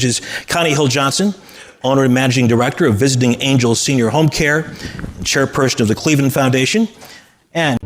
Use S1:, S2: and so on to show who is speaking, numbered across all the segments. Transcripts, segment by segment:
S1: Is Connie Hill Johnson, owner and managing director of Visiting Angels Senior Home Care, and chairperson of the Cleveland Foundation, and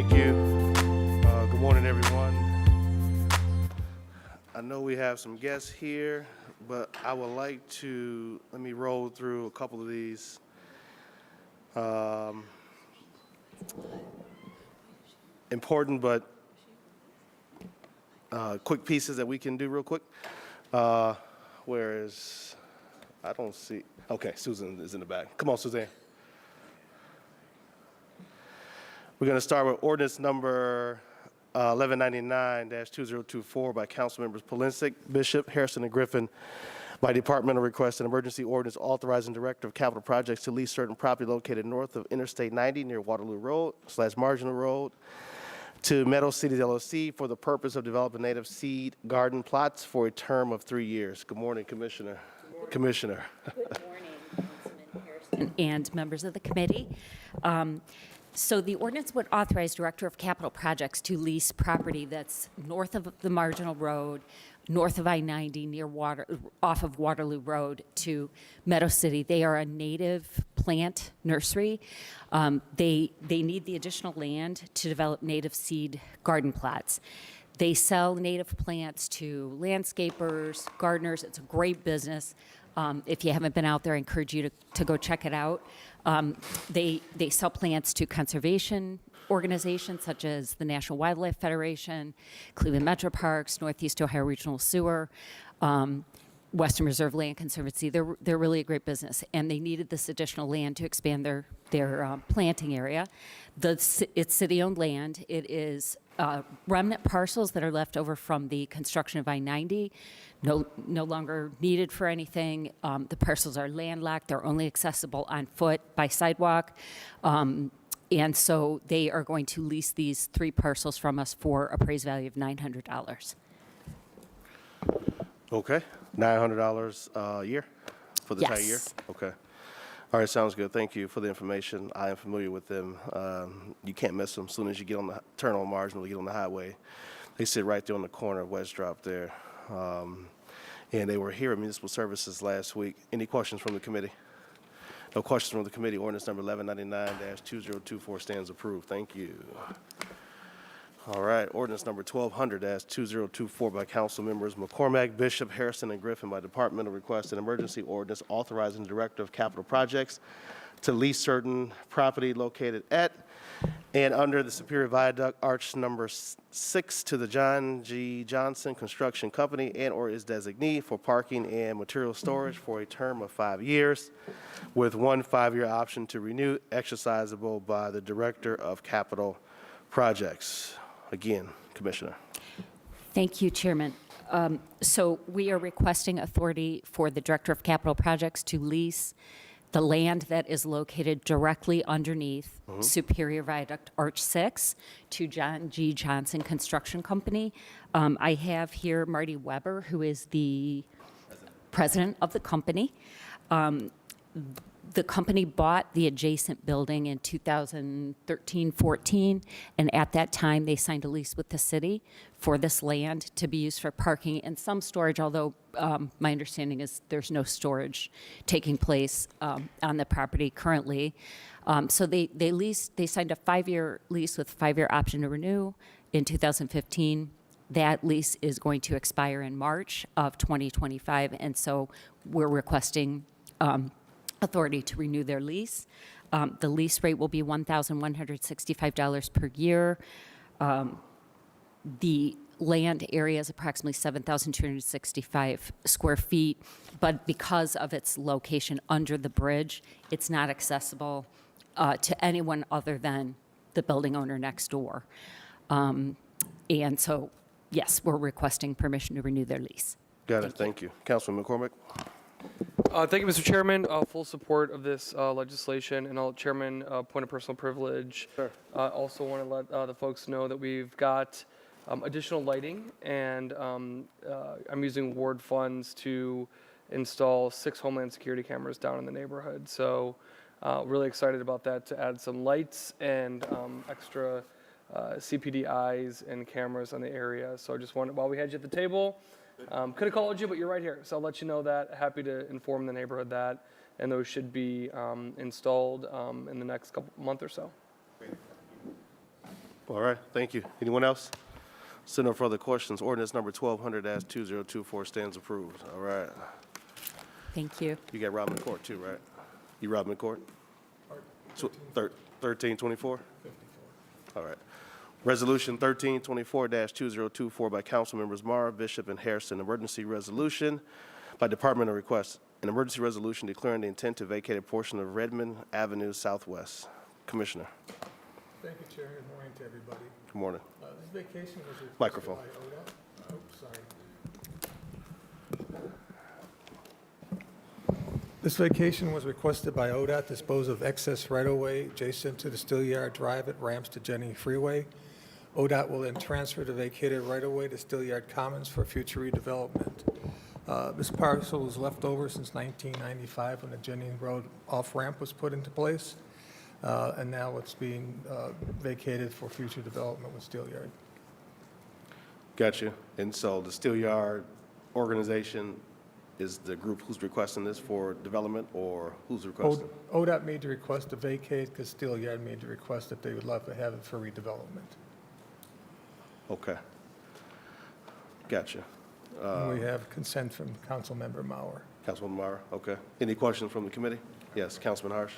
S2: Thank you. Good morning, everyone. I know we have some guests here, but I would like to, let me roll through a couple of these. Important but quick pieces that we can do real quick. Whereas I don't see, okay, Susan is in the back. Come on, Suzanne. We're going to start with ordinance number 1199-2024 by council members Polinsik, Bishop, Harrison, and Griffin. By departmental request, an emergency ordinance authorizing director of capital projects to lease certain property located north of Interstate 90 near Waterloo Road / Marginal Road to Meadow Cities LLC for the purpose of developing native seed garden plots for a term of 3 years. Good morning, Commissioner.
S3: Good morning.
S2: Commissioner.
S3: Good morning, Councilman Harrison and members of the committee. So the ordinance would authorize Director of Capital Projects to lease property that's north of the Marginal Road, north of I-90, off of Waterloo Road to Meadow City. They are a native plant nursery. They need the additional land to develop native seed garden plots. They sell native plants to landscapers, gardeners. It's a great business. If you haven't been out there, I encourage you to go check it out. They sell plants to conservation organizations such as the National Wildlife Federation, Cleveland Metro Parks, Northeast Ohio Regional Sewer, Western Reserve Land Conservancy. They're really a great business, and they needed this additional land to expand their planting area. It's city-owned land. It is remnant parcels that are left over from the construction of I-90, no longer needed for anything. The parcels are landlocked. They're only accessible on foot by sidewalk. And so they are going to lease these 3 parcels from us for appraised value of $900.
S2: Okay, $900 a year for the entire year?
S3: Yes.
S2: Okay. All right, sounds good. Thank you for the information. I am familiar with them. You can't miss them as soon as you get on the turn on Marginal, you get on the highway. They sit right there on the corner of West Drop there. And they were here at Municipal Services last week. Any questions from the committee? No questions from the committee. Ordinance number 1199-2024 stands approved. Thank you. All right, ordinance number 1200-2024 by council members McCormack, Bishop, Harrison, and Griffin by departmental request, an emergency ordinance authorizing the Director of Capital Projects to lease certain property located at and under the Superior Viaduct Arch number 6 to the John G. Johnson Construction Company and or its designee for parking and material storage for a term of 5 years with 1 5-year option to renew, exercisable by the Director of Capital Projects. Again, Commissioner.
S3: Thank you, Chairman. So we are requesting authority for the Director of Capital Projects to lease the land that is located directly underneath Superior Viaduct Arch 6 to John G. Johnson Construction Company. I have here Marty Weber, who is the president of the company. The company bought the adjacent building in 2013-14, and at that time they signed a lease with the city for this land to be used for parking and some storage, although my understanding is there's no storage taking place on the property currently. So they signed a 5-year lease with a 5-year option to renew in 2015. That lease is going to expire in March of 2025, and so we're requesting authority to renew their lease. The lease rate will be $1,165 per year. The land area is approximately 7,265 square feet, but because of its location under the bridge, it's not accessible to anyone other than the building owner next door. And so, yes, we're requesting permission to renew their lease.
S2: Got it. Thank you. Councilman McCormick.
S4: Thank you, Mr. Chairman. Full support of this legislation, and I'll, Chairman, point of personal privilege.
S2: Sure.
S4: Also want to let the folks know that we've got additional lighting, and I'm using ward funds to install 6 Homeland Security cameras down in the neighborhood. So really excited about that, to add some lights and extra CPD eyes and cameras on the area. So I just wanted, while we had you at the table, could have called you, but you're right here. So I'll let you know that. Happy to inform the neighborhood that, and those should be installed in the next month or so.
S2: All right, thank you. Anyone else? So no further questions. Ordinance number 1200-2024 stands approved. All right.
S3: Thank you.
S2: You got Robin Court too, right? You Robin Court? 1324? All right. Resolution 1324-2024 by council members Mara, Bishop, and Harrison. Emergency resolution by departmental request. An emergency resolution declaring the intent to vacate a portion of Redmond Avenue Southwest. Commissioner,
S5: Thank you, Chair. Good morning to everybody.
S2: good morning.
S5: This vacation was requested
S2: Microphone.
S5: by ODOT. Oh, sorry. This vacation was requested by ODOT to dispose of excess right-of-way adjacent to the Steelyard Drive at ramps to Jenny Freeway. ODOT will then transfer the vacated right-of-way to Steelyard Commons for future redevelopment. This parcel was left over since 1995 when the Jenny Road off-ramp was put into place. And now it's being vacated for future development with Steelyard.
S2: Gotcha. And so the Steelyard organization is the group who's requesting this for development, or who's requesting?
S5: ODOT made the request to vacate because Steelyard made the request that they would love to have it for redevelopment.
S2: Okay. Gotcha.
S5: And we have consent from Councilmember Mauer.
S2: Councilwoman Mara, okay. Any questions from the committee? Yes, Councilman Harsh.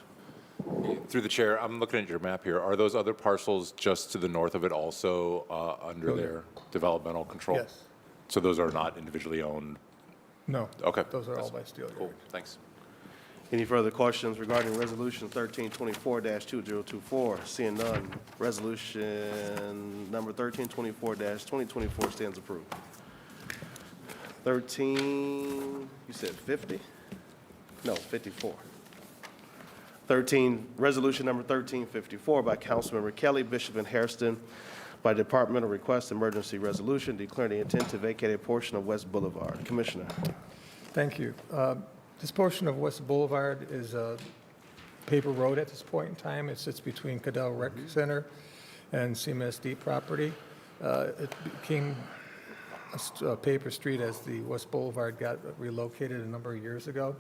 S6: Through the chair, I'm looking at your map here. Are those other parcels just to the north of it also under their developmental control?
S5: Yes.
S6: So those are not individually owned?
S5: No.
S6: Okay.
S5: Those are all
S6: That's
S5: by Steelyard.
S6: Cool, thanks.
S2: Any further questions regarding Resolution 1324-2024? Seeing none, Resolution number 1324-2024 stands approved. 13, you said 50? No, 54. Resolution number 1354 by Councilmember Kelly, Bishop, and Hairston by departmental request, emergency resolution declaring the intent to vacate a portion of West Boulevard. Commissioner.
S5: Thank you. This portion of West Boulevard is a paper road at this point in time. It sits between Cadell Rec Center and CMSD property. It became a paper street as the West Boulevard got relocated a number of years ago.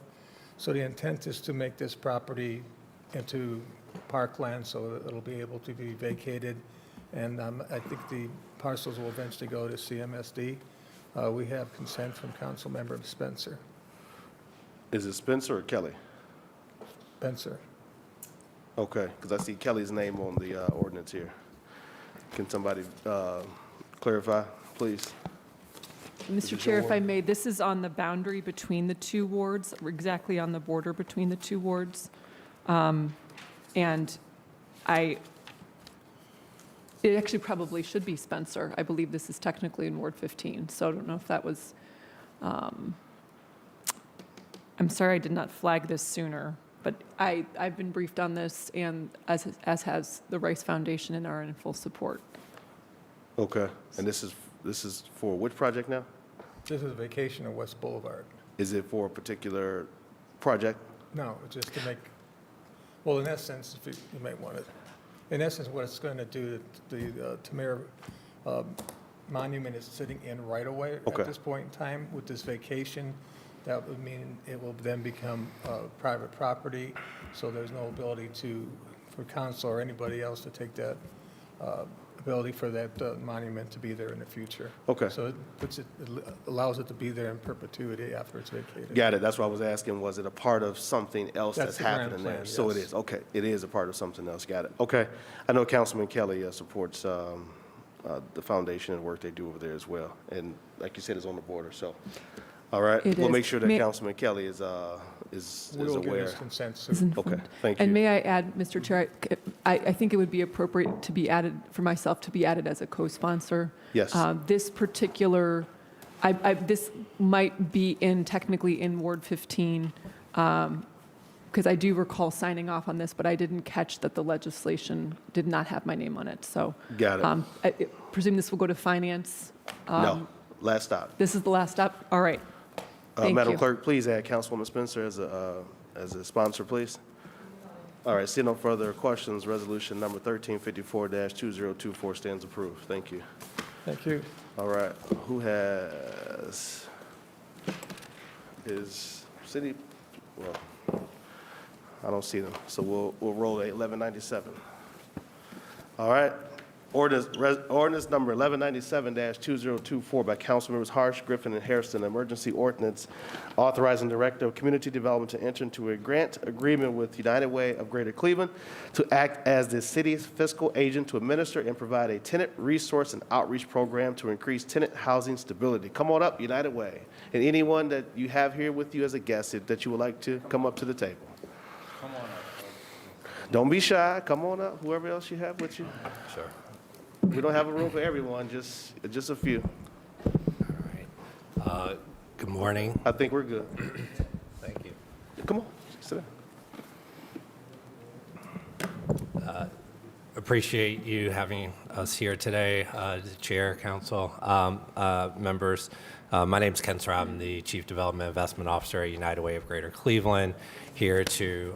S5: So the intent is to make this property into parkland so that it'll be able to be vacated. And I think the parcels will eventually go to CMSD. We have consent from Councilmember Spencer.
S2: Is it Spencer or Kelly?
S5: Spencer.
S2: Okay, because I see Kelly's name on the ordinance here. Can somebody clarify, please?
S7: Mr. Chair, if I may, this is on the boundary between the two wards, exactly on the border between the two wards. And it actually probably should be Spencer. I believe this is technically in Ward 15, so I don't know if that was, I'm sorry I did not flag this sooner, but I've been briefed on this, and as has the Rice Foundation, and are in full support.
S2: Okay, and this is for which project now?
S5: This is a vacation of West Boulevard.
S2: Is it for a particular project?
S5: No, it's just to make, well, in essence, if you might want it, in essence, what it's going to do, the Tamir monument is sitting in right-of-way
S2: Okay.
S5: at this point in time. With this vacation, that would mean it will then become private property, so there's no ability for council or anybody else to take that ability for that monument to be there in the future.
S2: Okay.
S5: So it allows it to be there in perpetuity after it's vacated.
S2: Got it, that's why I was asking, was it a part of something else
S5: That's
S2: that's
S5: the grand
S2: happening there?
S5: plan,
S2: So it
S5: yes.
S2: is, okay, it is a part of something else, got it. Okay, I know Councilman Kelly supports the foundation and the work they do over there as well, and like you said, it's on the border, so, all right?
S7: It
S2: We'll
S7: is.
S2: make sure that
S7: May-
S2: Councilman Kelly is
S5: We'll give
S2: aware.
S5: his consent soon.
S2: Okay, thank you.
S7: And may I add, Mr. Chair, I think it would be appropriate to be added, for myself to be added as a co-sponsor.
S2: Yes.
S7: This particular, this might be technically in Ward 15, because I do recall signing off on this, but I didn't catch that the legislation did not have my name on it. So.
S2: Got it.
S7: I presume this will go to finance.
S2: No, last stop.
S7: This is the last stop? All right. Thank
S2: Madam
S7: you.
S2: Clerk, please add Councilwoman Spencer as a sponsor, please. All right, seeing no further questions, resolution number 1354-2024 stands approved. Thank you.
S5: Thank you.
S2: All right, who has is city, well, I don't see them, so we'll roll at 1197. All right, Ordinance number 1197-2024 by Councilmembers Harsh, Griffin, and Harrison, emergency ordinance authorizing Director of Community Development to enter into a grant agreement with United Way of Greater Cleveland to act as the city's fiscal agent to administer and provide a tenant resource and outreach program to increase tenant housing stability. Come on up, United Way. And anyone that you have here with you as a guest that you would like to come up to the table. Come on up. Don't be shy. Come on up, whoever else you have with you.
S8: Sure.
S2: We don't have a room for everyone, just a few.
S8: All right. Good morning.
S2: I think we're good.
S8: Thank you.
S2: Come on, sit down.
S8: Appreciate you having us here today, the chair, council, members. My name is Ken Sraub. I'm the Chief Development Investment Officer at United Way of Greater Cleveland, here to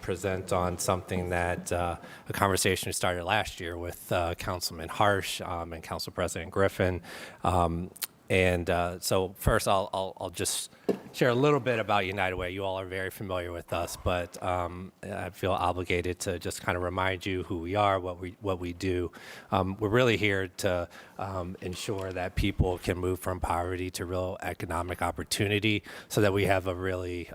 S8: present on something that a conversation we started last year with Councilman Harsh and Council President Griffin. So first, I'll just share a little bit about United Way. You all are very familiar with us, but I feel obligated to just kind of remind you who we are, what we do. We're really here to ensure that people can move from poverty to real economic opportunity, so that we have a really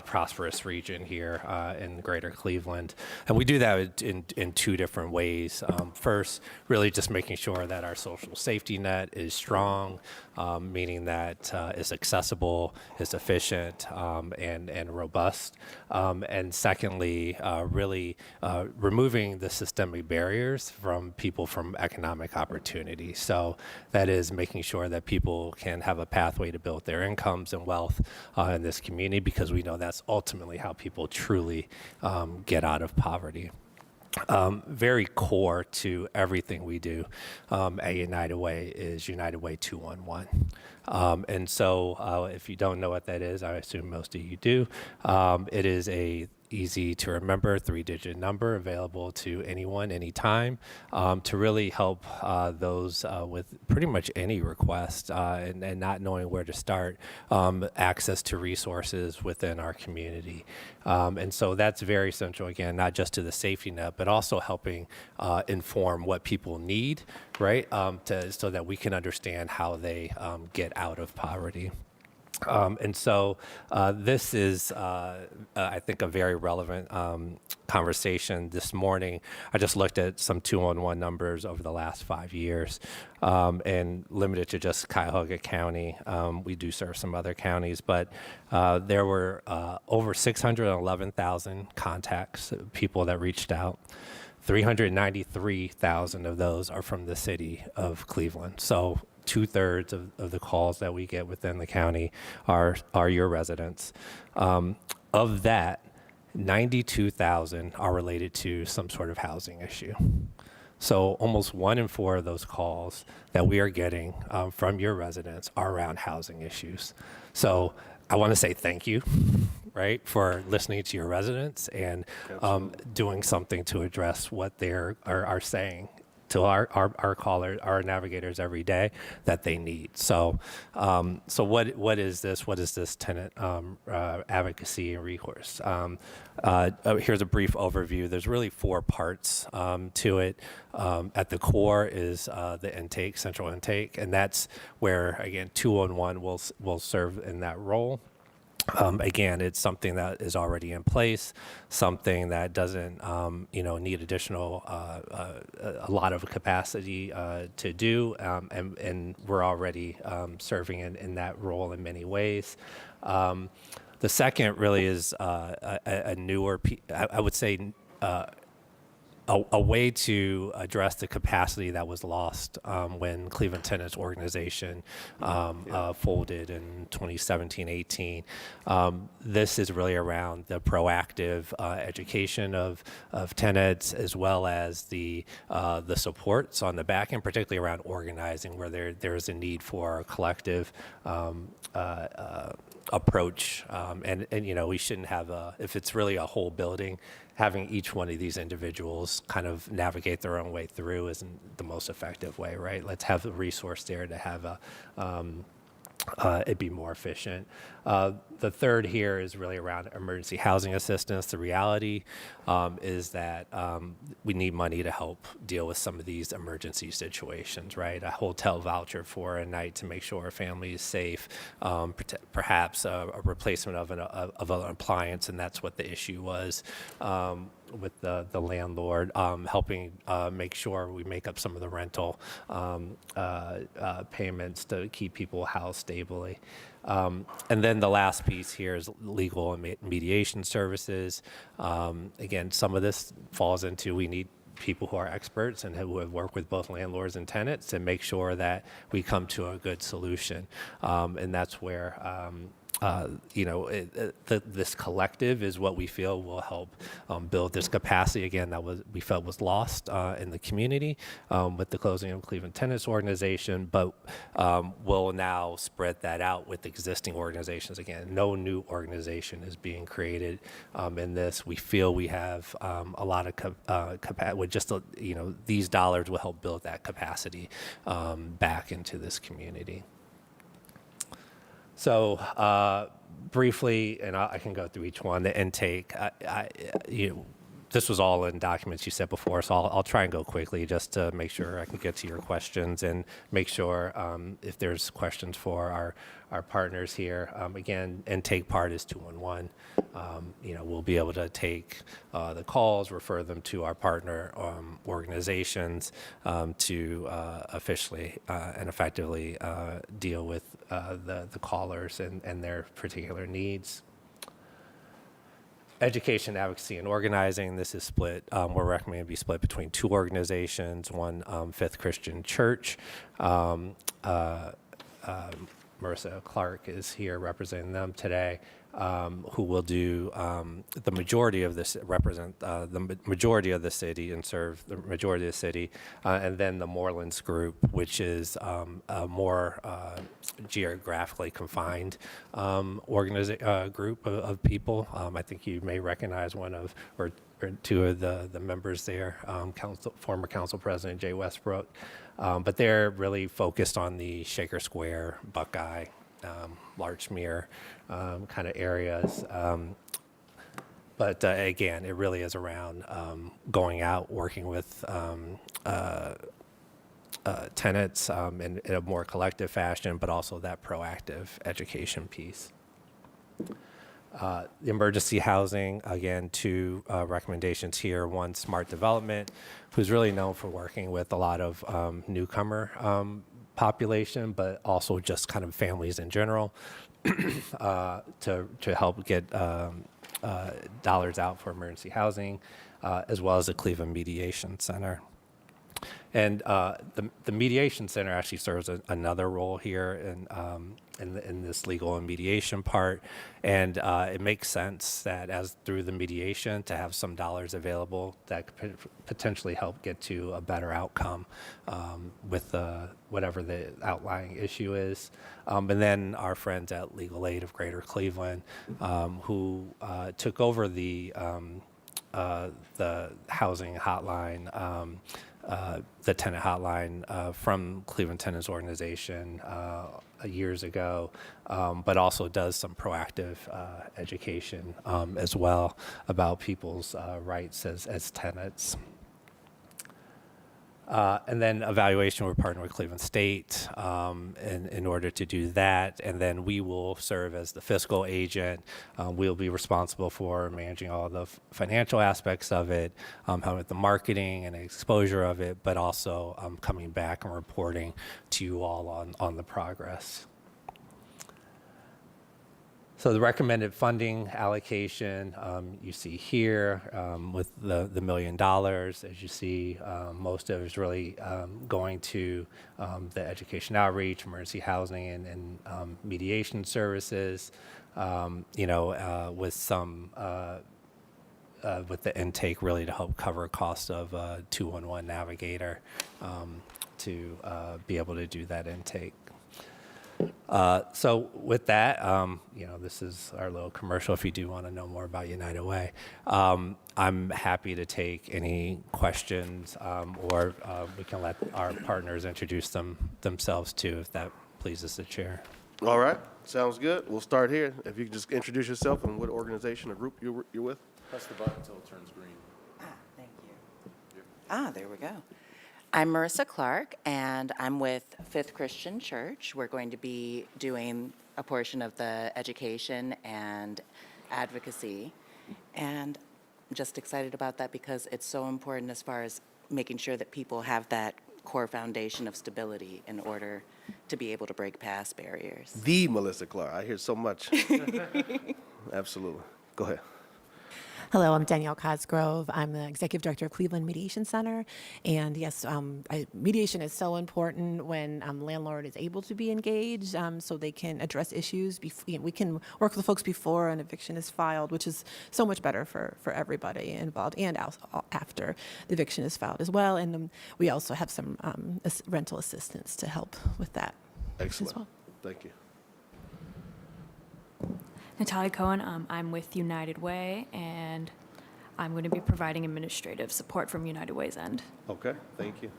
S8: prosperous region here in Greater Cleveland. And we do that in two different ways. First, really just making sure that our social safety net is strong, meaning that it's accessible, it's efficient, and robust. And secondly, really removing the systemic barriers from people from economic opportunity. So that is making sure that people can have a pathway to build their incomes and wealth in this community, because we know that's ultimately how people truly get out of poverty. Very core to everything we do at United Way is United Way 211. And so if you don't know what that is, I assume most of you do. It is a easy to remember 3-digit number available to anyone, anytime, to really help those with pretty much any request and not knowing where to start, access to resources within our community. And so that's very central, again, not just to the safety net, but also helping inform what people need, right, so that we can understand how they get out of poverty. And so this is, I think, a very relevant conversation this morning. I just looked at some 211 numbers over the last 5 years, and limited to just Cuyahoga County. We do serve some other counties, but there were over 611,000 contacts, people that reached out. 393,000 of those are from the city of Cleveland. So 2/3 of the calls that we get within the county are your residents. Of that, 92,000 are related to some sort of housing issue. So almost 1 in 4 of those calls that we are getting from your residents are around housing issues. So I want to say thank you, right, for listening to your residents and doing something to address what they are saying to our callers, our navigators every day that they need. So, what is this? What is this tenant advocacy and recourse? Here's a brief overview. There's really 4 parts to it. At the core is the intake, central intake, and that's where, again, 211 will serve in that role. Again, it's something that is already in place, something that doesn't, need additional, a lot of capacity to do, and we're already serving in that role in many ways. The second really is a newer, I would say, a way to address the capacity that was lost when Cleveland Tenants Organization folded in 2017-18. This is really around the proactive education of tenants, as well as the supports on the back end, particularly around organizing, where there's a need for a collective approach. And we shouldn't have if it's really a whole building, having each one of these individuals kind of navigate their own way through isn't the most effective way, right? Let's have the resource there to have it'd be more efficient. The third here is really around emergency housing assistance. The reality is that we need money to help deal with some of these emergency situations, right? A hotel voucher for a night to make sure a family is safe, perhaps a replacement of an appliance, and that's what the issue was. With the landlord, helping make sure we make up some of the rental payments to keep people housed stably. And then the last piece here is legal and mediation services. Again, some of this falls into we need people who are experts and who have worked with both landlords and tenants and make sure that we come to a good solution. And that's where this collective is what we feel will help build this capacity again that we felt was lost in the community with the closing of Cleveland Tenants Organization, but we'll now spread that out with existing organizations. Again, no new organization is being created in this. We feel we have a lot of capacity. With just these dollars will help build that capacity back into this community. So briefly, and I can go through each one, the intake, this was all in documents you said before, so I'll try and go quickly just to make sure I can get to your questions and make sure if there's questions for our partners here. Again, intake part is 211. We'll be able to take the calls, refer them to our partner organizations to officially and effectively deal with the callers and their particular needs. Education, advocacy, and organizing. This is split. We're recommending to be split between two organizations. One, Fifth Christian Church. Marissa Clark is here representing them today, who will do the majority of this, represent the majority of the city and serve the majority of the city, and then the Morelands Group, which is a more geographically confined group of people. I think you may recognize one of or two of the members there, former council president Jay Westbrook. But they're really focused on the Shaker Square, Buckeye, Larchmere kind of areas. But again, it really is around going out, working with tenants in a more collective fashion, but also that proactive education piece. The emergency housing, again, two recommendations here. One, Smart Development, who's really known for working with a lot of newcomer population, but also just kind of families in general to help get dollars out for emergency housing, as well as the Cleveland Mediation Center. And the Mediation Center actually serves another role here in this legal and mediation part. And it makes sense that as through the mediation to have some dollars available that could potentially help get to a better outcome with whatever the outlying issue is. And then our friends at Legal Aid of Greater Cleveland, who took over the housing hotline, the tenant hotline from Cleveland Tenants Organization years ago, but also does some proactive education as well about people's rights as tenants. And then evaluation, we're partnering with Cleveland State in order to do that. And then we will serve as the fiscal agent. We'll be responsible for managing all the financial aspects of it, how with the marketing and exposure of it, but also coming back and reporting to you all on the progress. So the recommended funding allocation you see here with the $1 million, as you see, most of it is really going to the education outreach, emergency housing, and mediation services. With some with the intake really to help cover cost of 211 Navigator to be able to do that intake. So with that, this is our little commercial if you do want to know more about United Way. I'm happy to take any questions or we can let our partners introduce themselves too if that pleases the chair.
S2: All right, sounds good. We'll start here. If you could just introduce yourself and what organization or group you're with.
S6: Press the button until it turns green.
S9: Thank you. There we go. I'm Marissa Clark, and I'm with Fifth Christian Church. We're going to be doing a portion of the education and advocacy, and I'm just excited about that because it's so important as far as making sure that people have that core foundation of stability in order to be able to break past barriers.
S2: The Melissa Clark. I hear so much. Absolutely. Go ahead.
S10: Hello, I'm Danielle Cosgrove. I'm the Executive Director of Cleveland Mediation Center. And yes, mediation is so important when landlord is able to be engaged so they can address issues. We can work with the folks before an eviction is filed, which is so much better for everybody involved, and after the eviction is filed as well. And we also have some rental assistance to help with that
S2: Excellent.
S10: as well.
S2: Thank you.
S11: Natalia Cohen, I'm with United Way, and I'm going to be providing administrative support from United Way's end.
S2: Okay, thank you.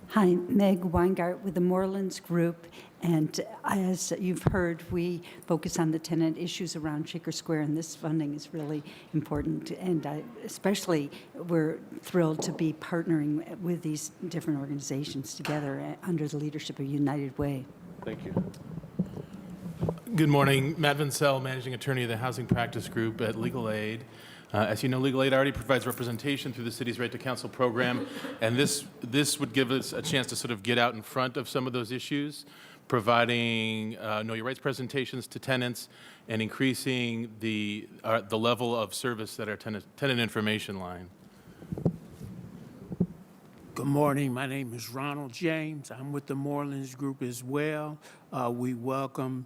S12: Hi, Meg Weingart with the Morelands Group, and as you've heard, we focus on the tenant issues around Shaker Square, and this funding is really important, and especially we're thrilled to be partnering with these different organizations together under the leadership of United Way.
S2: Thank you.
S13: Good morning. Matt Vincel, Managing Attorney of the Housing Practice Group at Legal Aid. As you know, Legal Aid already provides representation through the city's Right to Counsel program, and this would give us a chance to sort of get out in front of some of those issues, providing Know Your Rights presentations to tenants and increasing the level of service at our tenant information line.
S14: Good morning. My name is Ronald James. I'm with the Morelands Group as well. We welcome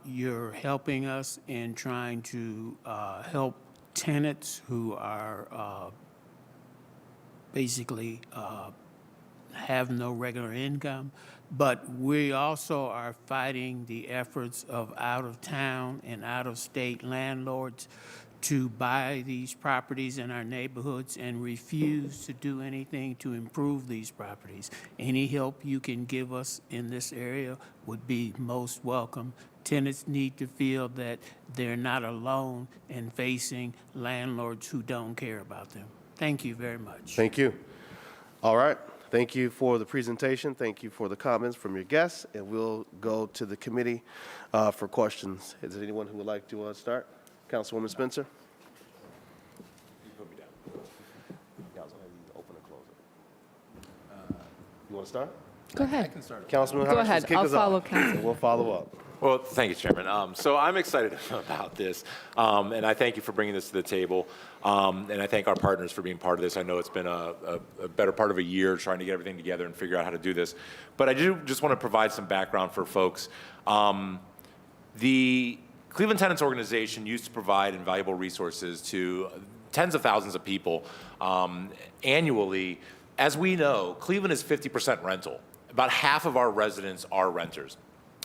S14: your helping us in trying to help tenants who are basically have no regular income. But we also are fighting the efforts of out-of-town and out-of-state landlords to buy these properties in our neighborhoods and refuse to do anything to improve these properties. Any help you can give us in this area would be most welcome. Tenants need to feel that they're not alone in facing landlords who don't care about them. Thank you very much.
S2: Thank you. All right. Thank you for the presentation. Thank you for the comments from your guests, and we'll go to the committee for questions. Is there anyone who would like to start? Councilwoman Spencer. You put me down. Council, have you open or close it? You want to start?
S7: Go ahead.
S2: Councilman
S7: Go
S2: Hodges,
S7: ahead.
S2: kick
S7: I'll
S2: us off,
S7: follow council.
S2: and we'll follow up.
S6: Well, thank you, Chairman. So I'm excited about this, and I thank you for bringing this to the table, and I thank our partners for being part of this. I know it's been a better part of a year trying to get everything together and figure out how to do this, but I do just want to provide some background for folks. The Cleveland Tenants Organization used to provide invaluable resources to tens of thousands of people annually. As we know, Cleveland is 50% rental. About half of our residents are renters.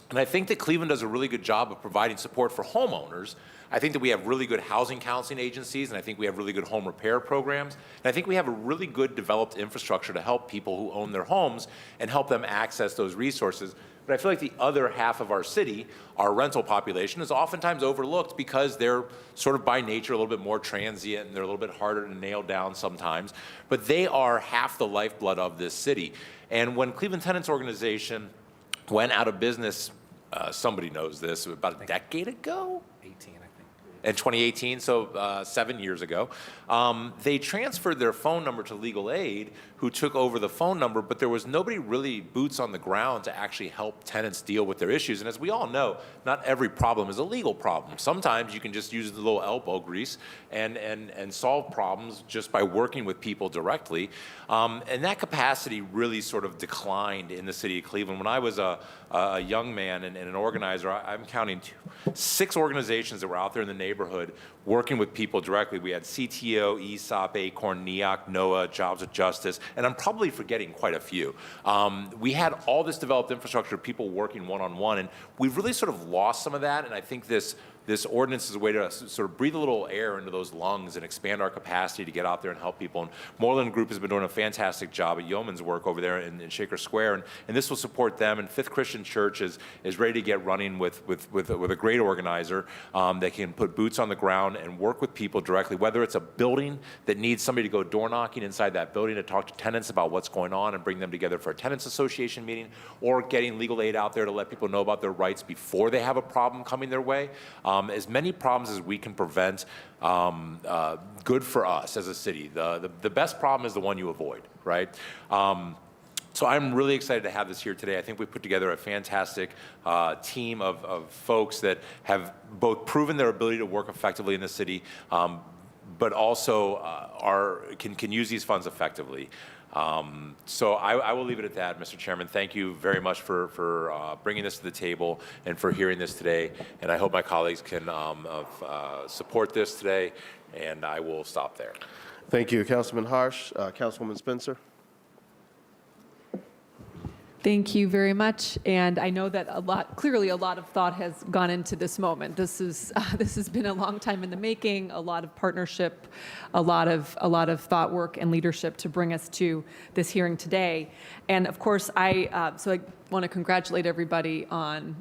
S6: And I think that Cleveland does a really good job of providing support for homeowners. I think that we have really good housing counseling agencies, and I think we have really good home repair programs. And I think we have a really good developed infrastructure to help people who own their homes and help them access those resources. But I feel like the other half of our city, our rental population, is oftentimes overlooked because they're sort of by nature a little bit more transient and they're a little bit harder to nail down sometimes. But they are half the lifeblood of this city. And when Cleveland Tenants Organization went out of business, somebody knows this, about a decade ago? 18, I think. In 2018, so 7 years ago, they transferred their phone number to Legal Aid, who took over the phone number, but there was nobody really boots on the ground to actually help tenants deal with their issues. And as we all know, not every problem is a legal problem. Sometimes you can just use the little elbow grease and solve problems just by working with people directly. And that capacity really sort of declined in the city of Cleveland. When I was a young man and an organizer, I'm counting 6 organizations that were out there in the neighborhood working with people directly. We had CTO, ESOP, ACORN, NEOC, NOAA, Jobs with Justice, and I'm probably forgetting quite a few. We had all this developed infrastructure, people working one-on-one, and we've really sort of lost some of that, and I think this this ordinance is a way to sort of breathe a little air into those lungs and expand our capacity to get out there and help people. And Moreland Group has been doing a fantastic job at yeoman's work over there in Shaker Square, and this will support them. And Fifth Christian Church is ready to get running with a great organizer that can put boots on the ground and work with people directly, whether it's a building that needs somebody to go door knocking inside that building to talk to tenants about what's going on and bring them together for a tenants association meeting, or getting legal aid out there to let people know about their rights before they have a problem coming their way. As many problems as we can prevent, good for us as a city. The best problem is the one you avoid, right? So I'm really excited to have this here today. I think we put together a fantastic team of folks that have both proven their ability to work effectively in the city, but also can use these funds effectively. So I will leave it at that, Mr. Chairman. Thank you very much for bringing this to the table and for hearing this today. And I hope my colleagues can support this today, and I will stop there.
S2: Thank you, Councilman Harsh. Councilwoman Spencer.
S7: Thank you very much. And I know that clearly a lot of thought has gone into this moment. This has been a long time in the making, a lot of partnership, a lot of thought work and leadership to bring us to this hearing today. And of course, I want to congratulate everybody on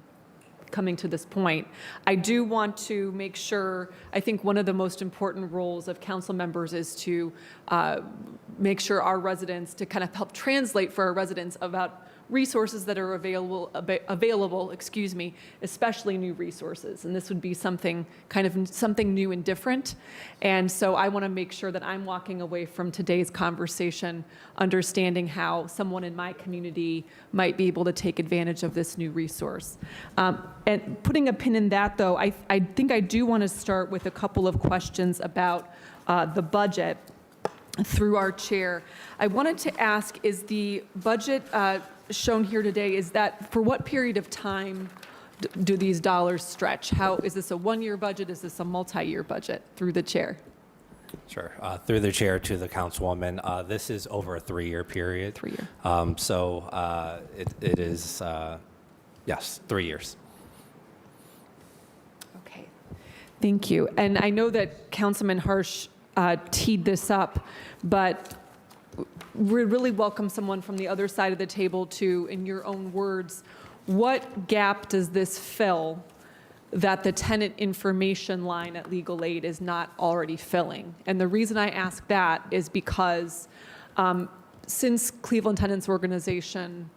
S7: coming to this point. I do want to make sure, I think one of the most important roles of council members is to make sure our residents, to kind of help translate for our residents about resources that are available, especially new resources. And this would be something new and different. And so I want to make sure that I'm walking away from today's conversation understanding how someone in my community might be able to take advantage of this new resource. And putting a pin in that, though, I think I do want to start with a couple of questions about the budget through our chair. I wanted to ask, is the budget shown here today, is that for what period of time do these dollars stretch? How is this a one-year budget? Is this a multi-year budget? Through the chair.
S8: Sure. Through the chair to the councilwoman, this is over a 3-year period.
S7: 3-year.
S8: So it is, yes, 3 years.
S7: Okay. Thank you. And I know that Councilman Harsh teed this up, but we really welcome someone from the other side of the table to, in your own words, what gap does this fill that the tenant information line at Legal Aid is not already filling? And the reason I ask that is because since Cleveland Tenants Organization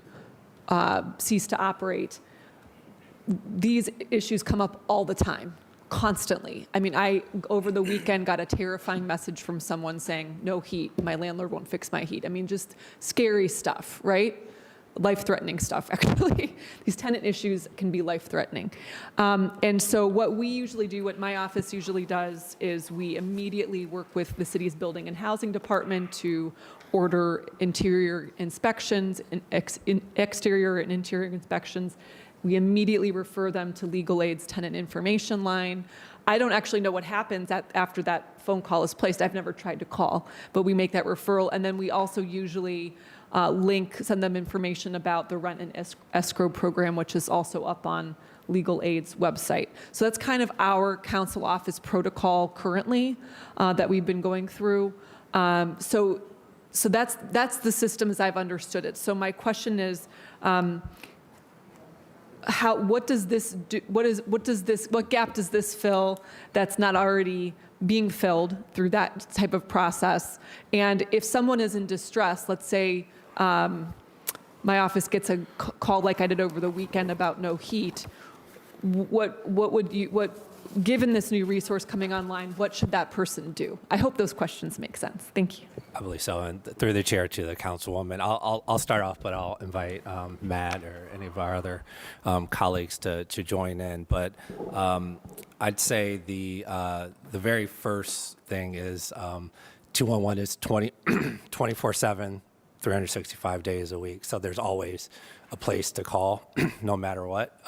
S7: ceased to operate, these issues come up all the time. Constantly. I mean, I, over the weekend, got a terrifying message from someone saying, no heat, my landlord won't fix my heat. I mean, just scary stuff, right? Life-threatening stuff, actually. These tenant issues can be life-threatening. And so what we usually do, what my office usually does, is we immediately work with the city's building and housing department to order interior inspections, exterior and interior inspections. We immediately refer them to Legal Aid's tenant information line. I don't actually know what happens after that phone call is placed. I've never tried to call, but we make that referral. And then we also usually send them information about the rent and escrow program, which is also up on Legal Aid's website. So that's kind of our council office protocol currently that we've been going through. So that's the system as I've understood it. So my question is, what does this do? What gap does this fill that's not already being filled through that type of process? And if someone is in distress, let's say my office gets a call like I did over the weekend about no heat, given this new resource coming online, what should that person do? I hope those questions make sense. Thank you.
S8: I believe so. And through the chair to the councilwoman, I'll start off, but I'll invite Matt or any of our other colleagues to join in. But I'd say the very first thing is 211 is 24/7, 365 days a week. So there's always a place to call, no matter what.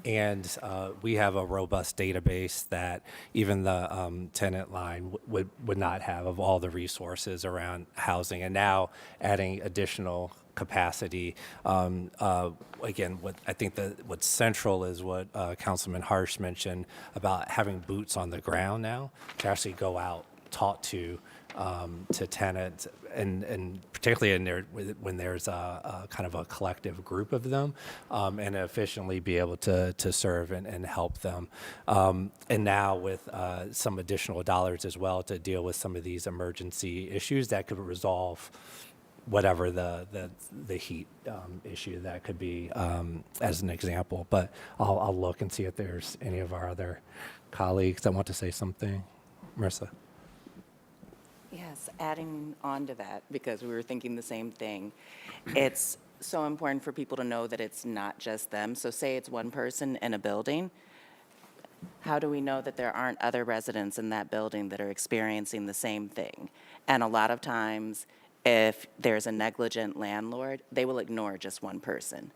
S8: And we have a robust database that even the tenant line would not have, of all the resources around housing. And now adding additional capacity. Again, I think what's central is what Councilman Harsh mentioned about having boots on the ground now to actually go out, talk to tenants, and particularly when there's a kind of a collective group of them, and efficiently be able to serve and help them. And now with some additional dollars as well to deal with some of these emergency issues that could resolve whatever the heat issue that could be, as an example. But I'll look and see if there's any of our other colleagues that want to say something. Marissa.
S9: Yes, adding on to that, because we were thinking the same thing. It's so important for people to know that it's not just them. So say it's one person in a building. How do we know that there aren't other residents in that building that are experiencing the same thing? And a lot of times, if there's a negligent landlord, they will ignore just one person.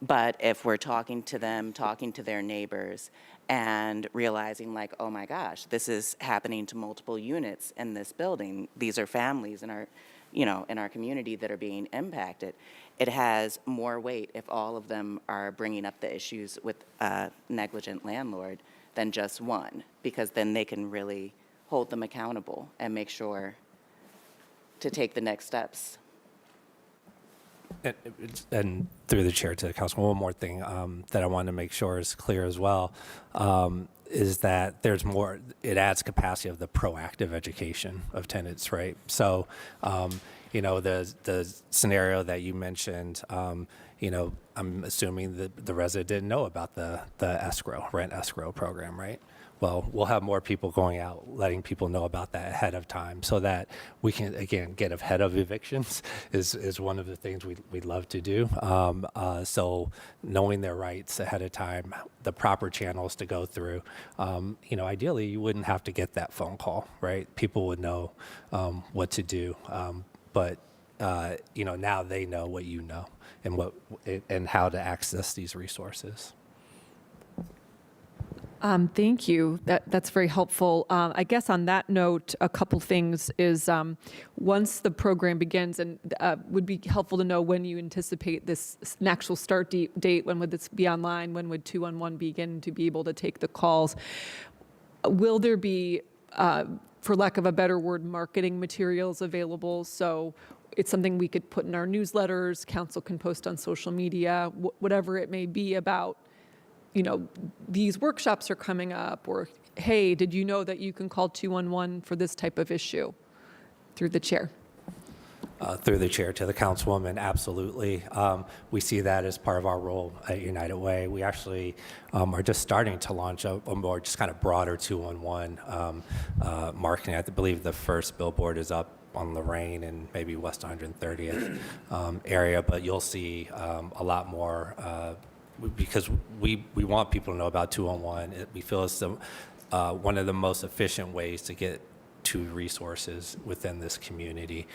S9: But if we're talking to them, talking to their neighbors, and realizing like, oh my gosh, this is happening to multiple units in this building. These are families in our, in our community that are being impacted. It has more weight if all of them are bringing up the issues with a negligent landlord than just one, because then they can really hold them accountable and make sure to take the next steps.
S8: And through the chair to the council, one more thing that I want to make sure is clear as well, is that there's more, it adds capacity of the proactive education of tenants, right? So, the scenario that you mentioned, I'm assuming that the resident didn't know about the rent escrow program, right? Well, we'll have more people going out, letting people know about that ahead of time so that we can, again, get ahead of evictions is one of the things we'd love to do. So knowing their rights ahead of time, the proper channels to go through, ideally you wouldn't have to get that phone call, right? People would know what to do. But now they know what you know and how to access these resources.
S7: Thank you. That's very helpful. I guess on that note, a couple things is once the program begins, and would be helpful to know when you anticipate this an actual start date. When would this be online? When would 211 begin to be able to take the calls? Will there be, for lack of a better word, marketing materials available? So it's something we could put in our newsletters, council can post on social media, whatever it may be about, these workshops are coming up, or, hey, did you know that you can call 211 for this type of issue? Through the chair.
S8: Through the chair to the councilwoman, absolutely. We see that as part of our role at United Way. We actually are just starting to launch a more just kind of broader 211 marketing. I believe the first billboard is up on Lorraine and maybe West 130th area, but you'll see a lot more because we want people to know about 211. We feel it's one of the most efficient ways to get to resources within this community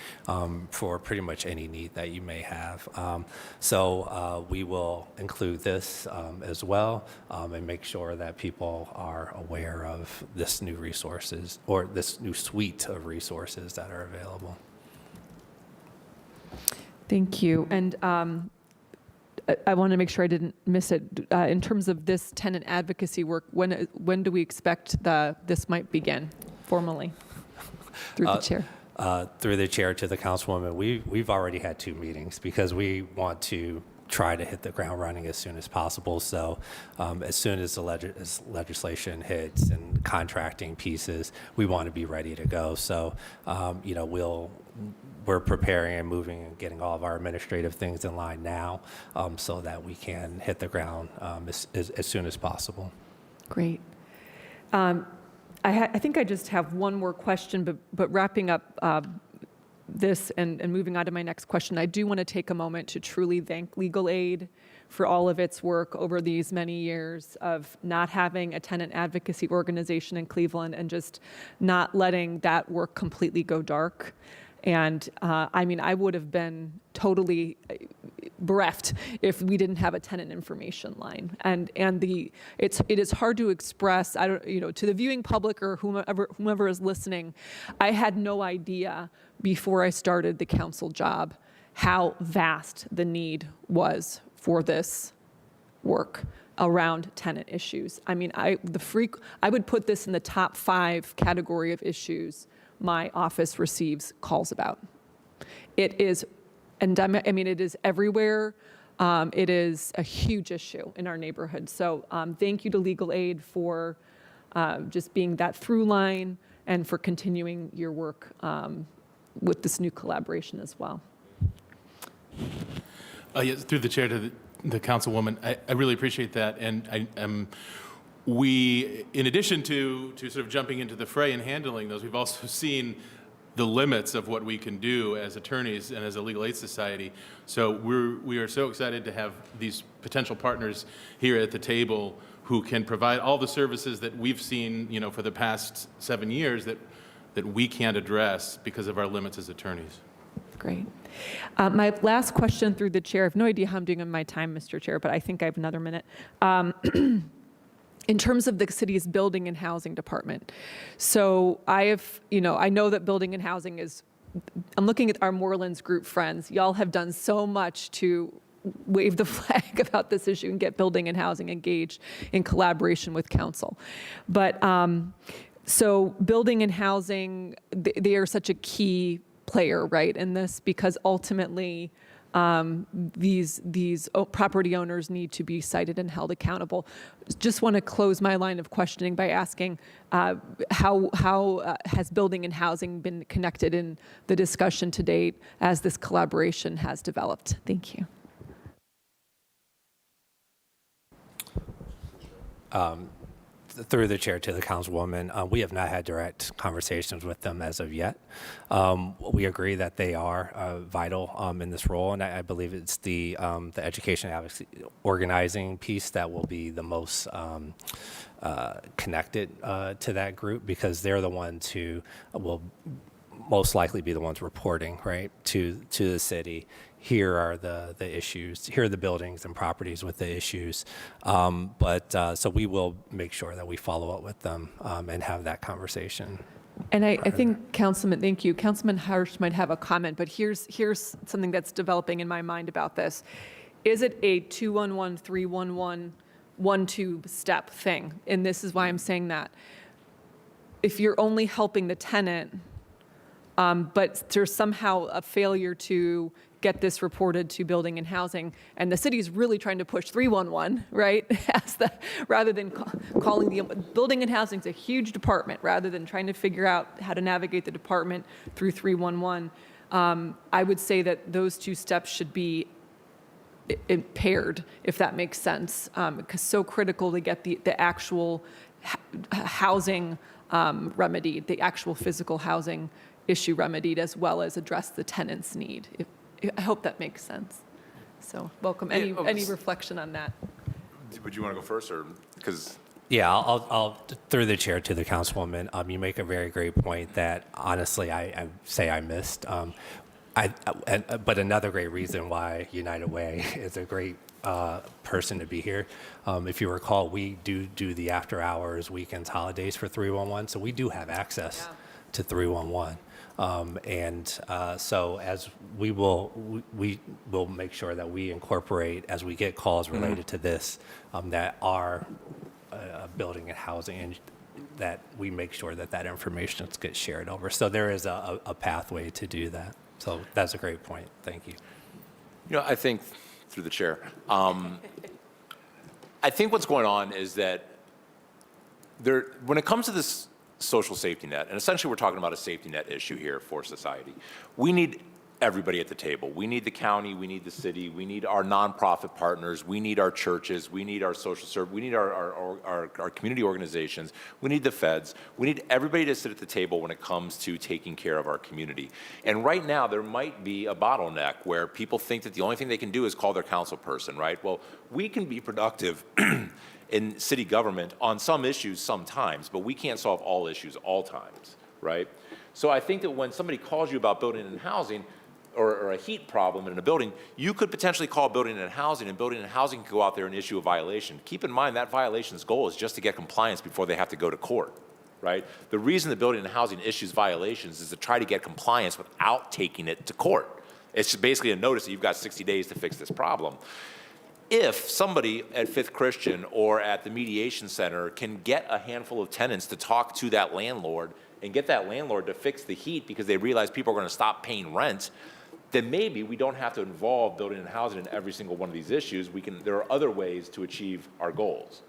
S8: for pretty much any need that you may have. So we will include this as well and make sure that people are aware of this new resources or this new suite of resources that are available.
S7: Thank you. And I want to make sure I didn't miss it. In terms of this tenant advocacy work, when do we expect this might begin formally? Through the chair.
S8: Through the chair to the councilwoman, we've already had 2 meetings because we want to try to hit the ground running as soon as possible. So as soon as the legislation hits and contracting pieces, we want to be ready to go. So, we're preparing and moving and getting all of our administrative things in line now so that we can hit the ground as soon as possible.
S7: Great. I think I just have one more question, but wrapping up this and moving on to my next question, I do want to take a moment to truly thank Legal Aid for all of its work over these many years of not having a tenant advocacy organization in Cleveland and just not letting that work completely go dark. And I mean, I would have been totally bereft if we didn't have a tenant information line. And it is hard to express, I don't, to the viewing public or whomever is listening. I had no idea before I started the council job how vast the need was for this work around tenant issues. I mean, I would put this in the top 5 category of issues my office receives calls about. It is endemic. I mean, it is everywhere. It is a huge issue in our neighborhood. So thank you to Legal Aid for just being that through line and for continuing your work with this new collaboration as well.
S13: Yes, through the chair to the councilwoman, I really appreciate that. And we, in addition to sort of jumping into the fray and handling those, we've also seen the limits of what we can do as attorneys and as a legal aid society. So we are so excited to have these potential partners here at the table who can provide all the services that we've seen, for the past 7 years that we can't address because of our limits as attorneys.
S7: Great. My last question through the chair, I have no idea how I'm doing in my time, Mr. Chair, but I think I have another minute. In terms of the city's building and housing department. So I know that building and housing I'm looking at our Morelands group friends. Y'all have done so much to wave the flag about this issue and get building and housing engaged in collaboration with council. But so building and housing, they are such a key player, right, in this, because ultimately these property owners need to be cited and held accountable. Just want to close my line of questioning by asking how has building and housing been connected in the discussion to date as this collaboration has developed? Thank you.
S8: Through the chair to the councilwoman, we have not had direct conversations with them as of yet. We agree that they are vital in this role, and I believe it's the education advocacy organizing piece that will be the most connected to that group, because they're the ones who will most likely be the ones reporting, right, to the city. Here are the issues, here are the buildings and properties with the issues. So we will make sure that we follow up with them and have that conversation.
S7: And I think, Councilman, thank you. Councilman Harsh might have a comment, but here's something that's developing in my mind about this. Is it a 211, 311, 1-2 step thing? And this is why I'm saying that. If you're only helping the tenant, but there's somehow a failure to get this reported to building and housing, and the city's really trying to push 311, right? Rather than calling the building and housing is a huge department, rather than trying to figure out how to navigate the department through 311. I would say that those 2 steps should be paired, if that makes sense, because so critical to get the actual housing remedy, the actual physical housing issue remedied, as well as address the tenant's need. I hope that makes sense. So welcome. Any reflection on that?
S6: Would you want to go first, or because?
S8: Yeah, I'll through the chair to the councilwoman. You make a very great point that honestly I say I missed. But another great reason why United Way is a great person to be here. If you recall, we do the after hours, weekends, holidays for 311, so we do have access to 311. So as we will make sure that we incorporate, as we get calls related to this, that are building and housing, and that we make sure that information gets shared over. So there is a pathway to do that. So that's a great point. Thank you.
S6: I think, through the chair, I think what's going on is that when it comes to this social safety net, and essentially we're talking about a safety net issue here for society, we need everybody at the table. We need the county, we need the city, we need our nonprofit partners, we need our churches, we need our social service, we need our community organizations, we need the feds, we need everybody to sit at the table when it comes to taking care of our community. And right now there might be a bottleneck where people think that the only thing they can do is call their council person, right? Well, we can be productive in city government on some issues sometimes, but we can't solve all issues all times, right? So I think that when somebody calls you about building and housing, or a heat problem in a building, you could potentially call building and housing, and building and housing could go out there and issue a violation. Keep in mind that violation's goal is just to get compliance before they have to go to court, right? The reason the building and housing issues violations is to try to get compliance without taking it to court. It's basically a notice that you've got 60 days to fix this problem. If somebody at Fifth Christian or at the mediation center can get a handful of tenants to talk to that landlord and get that landlord to fix the heat because they realize people are going to stop paying rent, then maybe we don't have to involve building and housing in every single one of these issues. There are other ways to achieve our goals.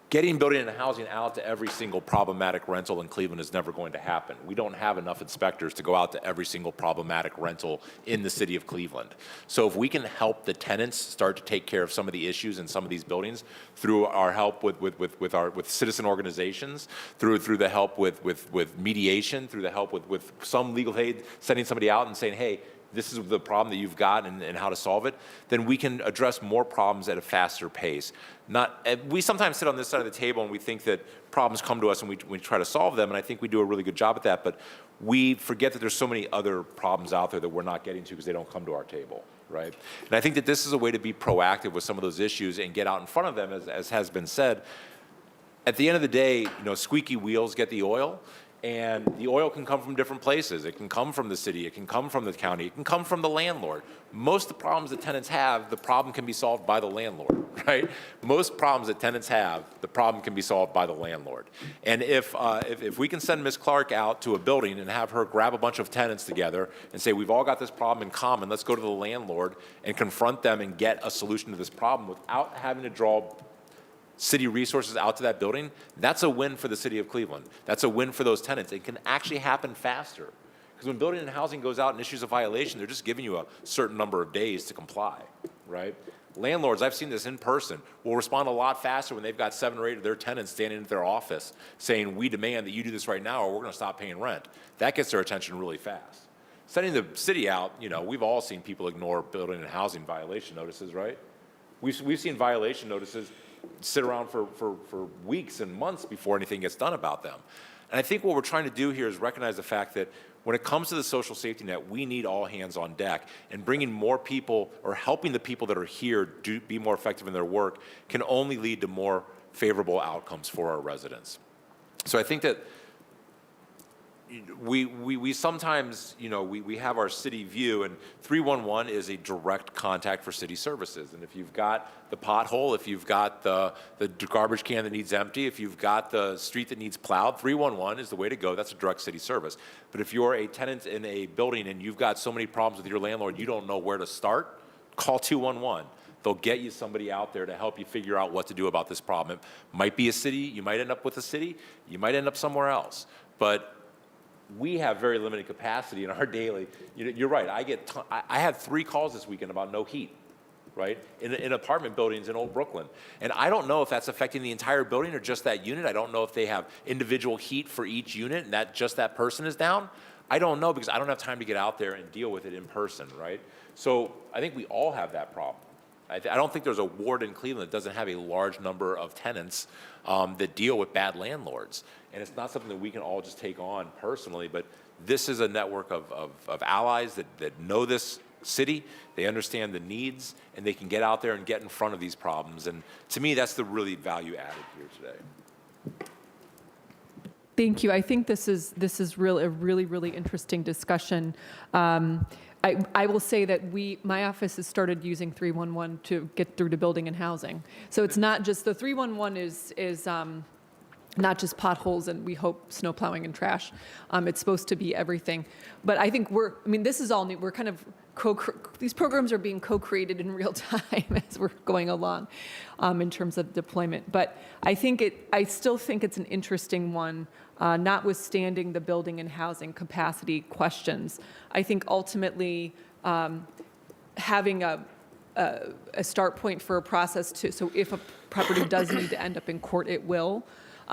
S6: Getting building and housing out to every single problematic rental in Cleveland is never going to happen. We don't have enough inspectors to go out to every single problematic rental in the city of Cleveland. So if we can help the tenants start to take care of some of the issues in some of these buildings through our help with citizen organizations, through the help with mediation, through the help with some legal aid, sending somebody out and saying, hey, this is the problem that you've got and how to solve it, then we can address more problems at a faster pace. We sometimes sit on this side of the table and we think that problems come to us and we try to solve them, and I think we do a really good job at that, but we forget that there's so many other problems out there that we're not getting to because they don't come to our table, right? And I think that this is a way to be proactive with some of those issues and get out in front of them, as has been said. At the end of the day, squeaky wheels get the oil. And the oil can come from different places. It can come from the city. It can come from the county. It can come from the landlord. Most of the problems that tenants have, the problem can be solved by the landlord, right? Most problems that tenants have, the problem can be solved by the landlord. And if we can send Ms. Clark out to a building and have her grab a bunch of tenants together and say, we've all got this problem in common, let's go to the landlord and confront them and get a solution to this problem without having to draw city resources out to that building, that's a win for the city of Cleveland. That's a win for those tenants. It can actually happen faster. Because when building and housing goes out and issues a violation, they're just giving you a certain number of days to comply, right? Landlords, I've seen this in person, will respond a lot faster when they've got 7 or 8 of their tenants standing at their office saying, we demand that you do this right now or we're going to stop paying rent. That gets their attention really fast. Sending the city out, we've all seen people ignore building and housing violation notices, right? We've seen violation notices sit around for weeks and months before anything gets done about them. And I think what we're trying to do here is recognize the fact that when it comes to the social safety net, we need all hands on deck. And bringing more people or helping the people that are here be more effective in their work can only lead to more favorable outcomes for our residents. So I think that we sometimes, we have our city view, and 311 is a direct contact for city services. And if you've got the pothole, if you've got the garbage can that needs empty, if you've got the street that needs plowed, 311 is the way to go. That's a direct city service. But if you're a tenant in a building and you've got so many problems with your landlord, you don't know where to start, call 211. They'll get you somebody out there to help you figure out what to do about this problem. It might be a city. You might end up with a city. You might end up somewhere else. But we have very limited capacity in our daily. You're right. I had 3 calls this weekend about no heat, right? In apartment buildings in Old Brooklyn, and I don't know if that's affecting the entire building or just that unit. I don't know if they have individual heat for each unit, and that just that person is down. I don't know because I don't have time to get out there and deal with it in person, right? So I think we all have that problem. I don't think there's a ward in Cleveland that doesn't have a large number of tenants that deal with bad landlords. And it's not something that we can all just take on personally, but this is a network of allies that know this city, they understand the needs, and they can get out there and get in front of these problems. And to me, that's the really value added here today.
S7: Thank you. I think this is a really interesting discussion. I will say that my office has started using 311 to get through to building and housing. So it's not just the 311 is not just potholes and we hope snow plowing and trash. It's supposed to be everything. But I think this is all new. We're kind of these programs are being co-created in real time as we're going along in terms of deployment. But I still think it's an interesting one, notwithstanding the building and housing capacity questions. I think ultimately having a start point for a process so if a property does need to end up in court, it will.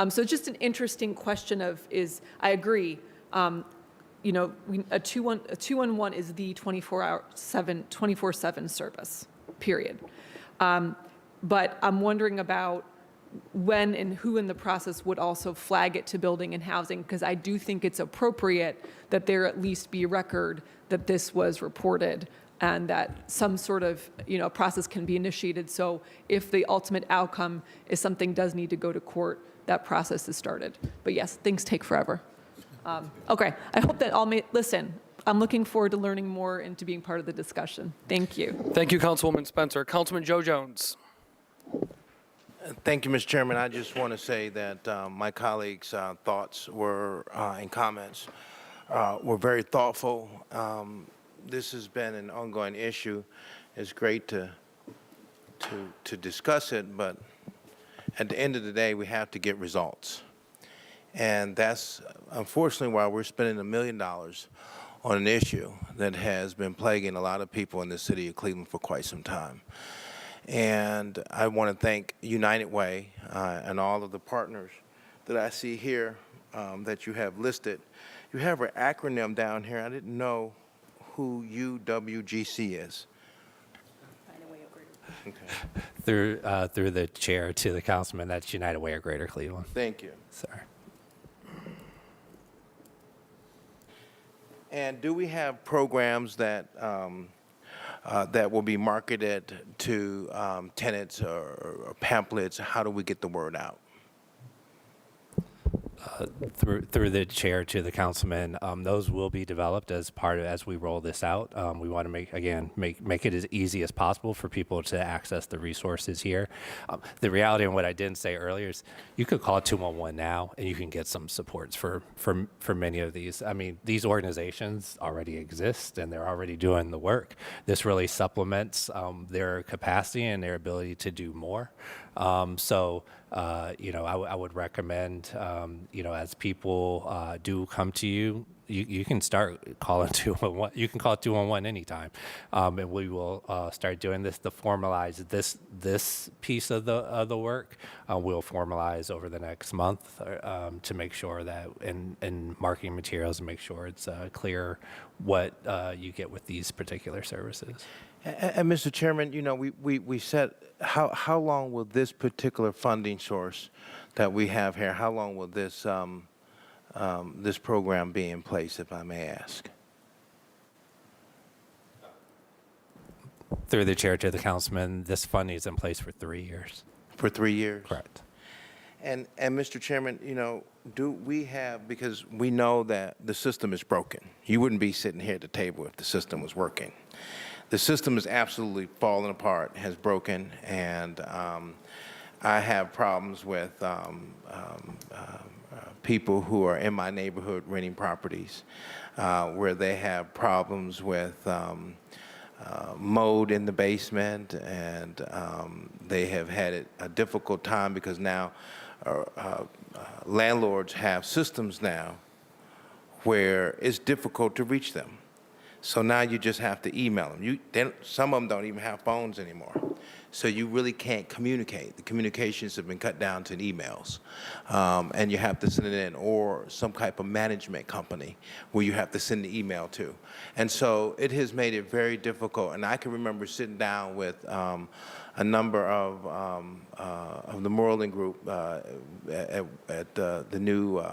S7: So just an interesting question I agree. A 211 is the 24/7 service, period. But I'm wondering about when and who in the process would also flag it to building and housing, because I do think it's appropriate that there at least be record that this was reported and that some sort of, process can be initiated. So if the ultimate outcome is something does need to go to court, that process is started. But yes, things take forever. Okay, I hope that listen, I'm looking forward to learning more and to being part of the discussion. Thank you.
S4: Thank you, Councilwoman Spencer. Councilman Joe Jones.
S15: Thank you, Mr. Chairman. I just want to say that my colleagues' thoughts were and comments were very thoughtful. This has been an ongoing issue. It's great to discuss it, but at the end of the day, we have to get results. And that's unfortunately why we're spending $1 million on an issue that has been plaguing a lot of people in the city of Cleveland for quite some time. And I want to thank United Way and all of the partners that I see here that you have listed. You have an acronym down here. I didn't know who UWGC is.
S8: Through the chair to the councilman, that's United Way of Greater Cleveland.
S15: Thank you.
S8: Sorry.
S15: And do we have programs that that will be marketed to tenants or pamphlets? How do we get the word out?
S8: Through the chair to the councilman, those will be developed as we roll this out. We want to make it as easy as possible for people to access the resources here. The reality, and what I didn't say earlier, is you could call 211 now and you can get some supports for many of these. I mean, these organizations already exist and they're already doing the work. This really supplements their capacity and their ability to do more. I would recommend, as people do come to you, you can start calling 211. You can call 211 anytime, and we will start doing this to formalize this piece of the work. We'll formalize over the next month to make sure that in marketing materials, and make sure it's clear what you get with these particular services.
S15: And Mr. Chairman, we said, how long will this particular funding source that we have here, how long will this this program be in place, if I may ask?
S8: Through the chair to the councilman, this funding is in place for 3 years.
S15: For 3 years?
S8: Correct.
S15: And Mr. Chairman, do we have, because we know that the system is broken. You wouldn't be sitting here at the table if the system was working. The system is absolutely falling apart, has broken, and I have problems with people who are in my neighborhood renting properties where they have problems with mold in the basement, and they have had a difficult time because now landlords have systems now where it's difficult to reach them. So now you just have to email them. Some of them don't even have phones anymore. So you really can't communicate. The communications have been cut down to emails. And you have to send it in, or some type of management company where you have to send the email to. And so it has made it very difficult. And I can remember sitting down with a number of the Moreland Group at the new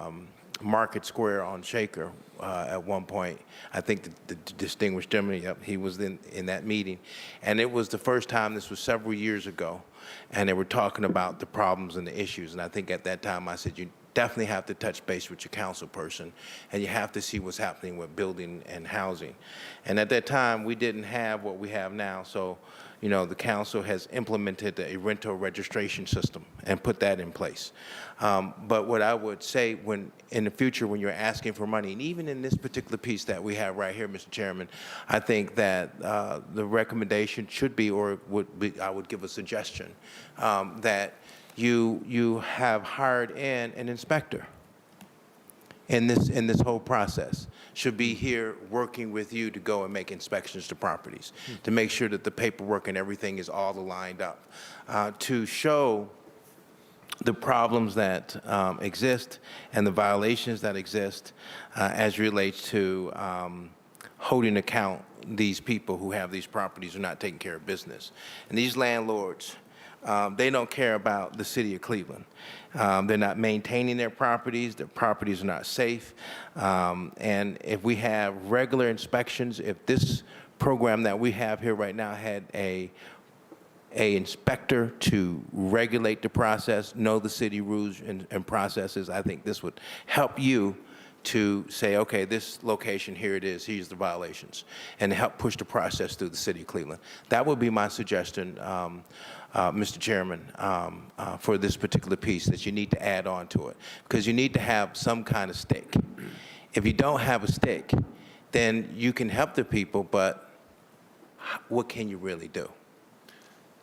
S15: Market Square on Shaker at one point. I think the distinguished gentleman, he was in that meeting. And it was the first time, this was several years ago, and they were talking about the problems and the issues. And I think at that time I said, you definitely have to touch base with your council person, and you have to see what's happening with building and housing. And at that time, we didn't have what we have now. So, the council has implemented a rental registration system and put that in place. But what I would say, when in the future, when you're asking for money, and even in this particular piece that we have right here, Mr. Chairman, I think that the recommendation should be, or I would give a suggestion, that you have hired in an inspector in this whole process. Should be here working with you to go and make inspections to properties, to make sure that the paperwork and everything is all aligned up, to show the problems that exist and the violations that exist as relates to holding account these people who have these properties are not taking care of business. And these landlords They don't care about the city of Cleveland. They're not maintaining their properties are not safe. And if we have regular inspections, if this program that we have here right now had a inspector to regulate the process, know the city rules and processes, I think this would help you to say, okay, this location, here it is, here's the violations, and help push the process through the city of Cleveland. That would be my suggestion, Mr. Chairman, for this particular piece, that you need to add on to it, because you need to have some kind of stake. If you don't have a stake, then you can help the people, but what can you really do?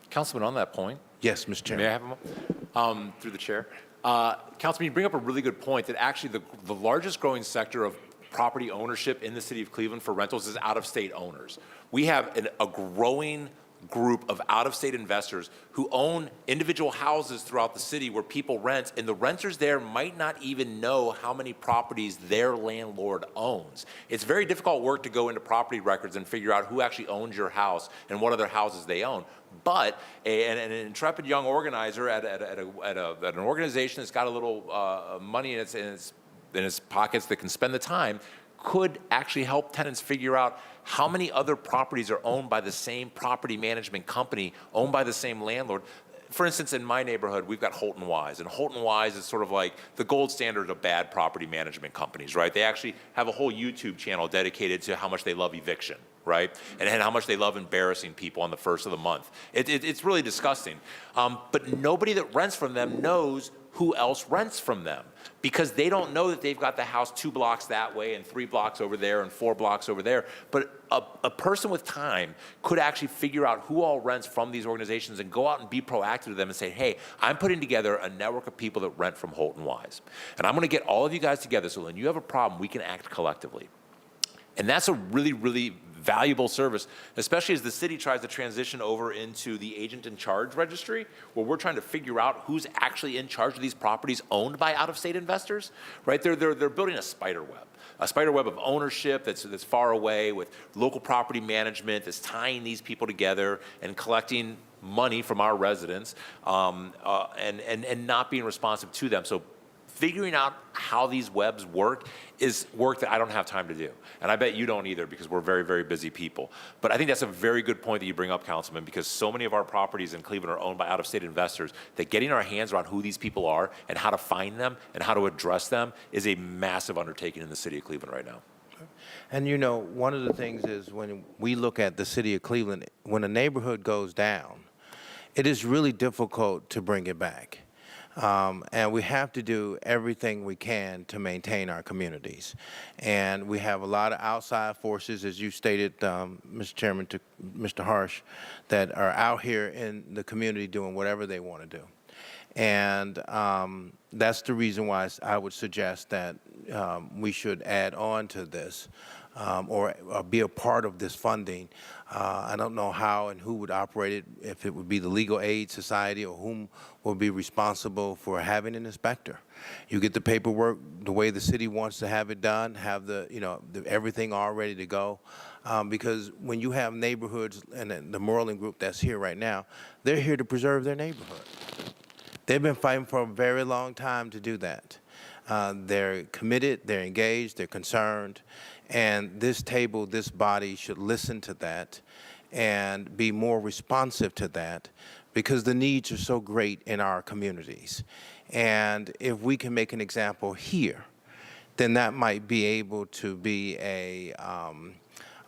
S6: Councilman, on that point.
S15: Yes, Mr. Chairman.
S6: May I have him through the chair? Councilman, you bring up a really good point that actually the largest growing sector of property ownership in the city of Cleveland for rentals is out-of-state owners. We have a growing group of out-of-state investors who own individual houses throughout the city where people rent, and the renters there might not even know how many properties their landlord owns. It's very difficult work to go into property records and figure out who actually owns your house and what other houses they own. But an intrepid young organizer at an organization that's got a little money in its pockets that can spend the time could actually help tenants figure out how many other properties are owned by the same property management company, owned by the same landlord. For instance, in my neighborhood, we've got Holton Wise, and Holton Wise is sort of like the gold standard of bad property management companies, right? They actually have a whole YouTube channel dedicated to how much they love eviction, right? And how much they love embarrassing people on the first of the month. It's really disgusting. But nobody that rents from them knows who else rents from them, because they don't know that they've got the house 2 blocks that way and 3 blocks over there and 4 blocks over there. But a person with time could actually figure out who all rents from these organizations and go out and be proactive to them and say, hey, I'm putting together a network of people that rent from Holton Wise. And I'm going to get all of you guys together so when you have a problem, we can act collectively. And that's a really, really valuable service, especially as the city tries to transition over into the agent in charge registry, where we're trying to figure out who's actually in charge of these properties owned by out-of-state investors, right? They're building a spider web of ownership that's far away, with local property management that's tying these people together and collecting money from our residents, and not being responsive to them. So figuring out how these webs work is work that I don't have time to do. And I bet you don't either, because we're very, very busy people. But I think that's a very good point that you bring up, Councilman, because so many of our properties in Cleveland are owned by out-of-state investors that getting our hands around who these people are and how to find them and how to address them is a massive undertaking in the city of Cleveland right now.
S15: And you know, one of the things is when we look at the city of Cleveland, when a neighborhood goes down, it is really difficult to bring it back. And we have to do everything we can to maintain our communities. And we have a lot of outside forces, as you stated, Mr. Chairman, to Mr. Harsh, that are out here in the community doing whatever they want to do. And that's the reason why I would suggest that we should add on to this, or be a part of this funding. I don't know how and who would operate it, if it would be the Legal Aid Society or whom would be responsible for having an inspector. You get the paperwork the way the city wants to have it done, have everything all ready to go. Because when you have neighborhoods, and the Moreland group that's here right now, they're here to preserve their neighborhood. They've been fighting for a very long time to do that. They're committed, they're engaged, they're concerned, and this table, this body should listen to that and be more responsive to that, because the needs are so great in our communities. And if we can make an example here, then that might be able to be a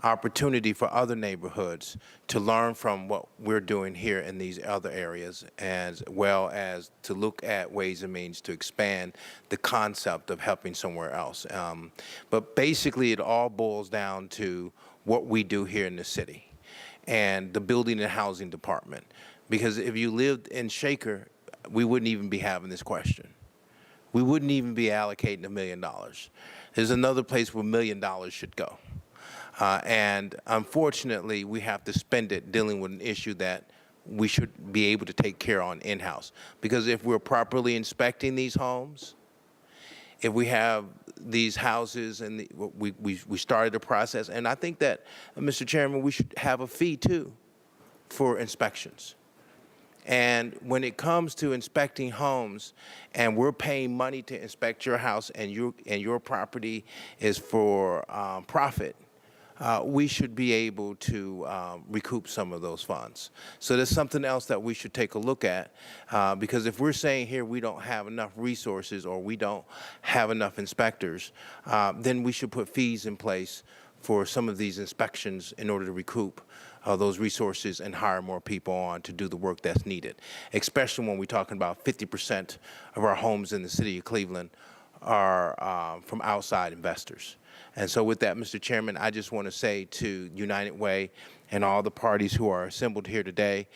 S15: opportunity for other neighborhoods to learn from what we're doing here in these other areas, as well as to look at ways and means to expand the concept of helping somewhere else. But basically, it all boils down to what we do here in the city and the building and housing department. Because if you lived in Shaker, we wouldn't even be having this question. We wouldn't even be allocating $1 million. There's another place where $1 million should go. And unfortunately, we have to spend it dealing with an issue that we should be able to take care on in-house. Because if we're properly inspecting these homes, if we have these houses and we started the process, and I think that, Mr. Chairman, we should have a fee too for inspections. And when it comes to inspecting homes, and we're paying money to inspect your house, and your property is for profit, we should be able to recoup some of those funds. So there's something else that we should take a look at, because if we're saying here we don't have enough resources or we don't have enough inspectors, then we should put fees in place for some of these inspections in order to recoup those resources and hire more people on to do the work that's needed, especially when we're talking about 50% of our homes in the city of Cleveland are from outside investors. And so with that, Mr. Chairman, I just want to say to United Way and all the parties who are assembled here today,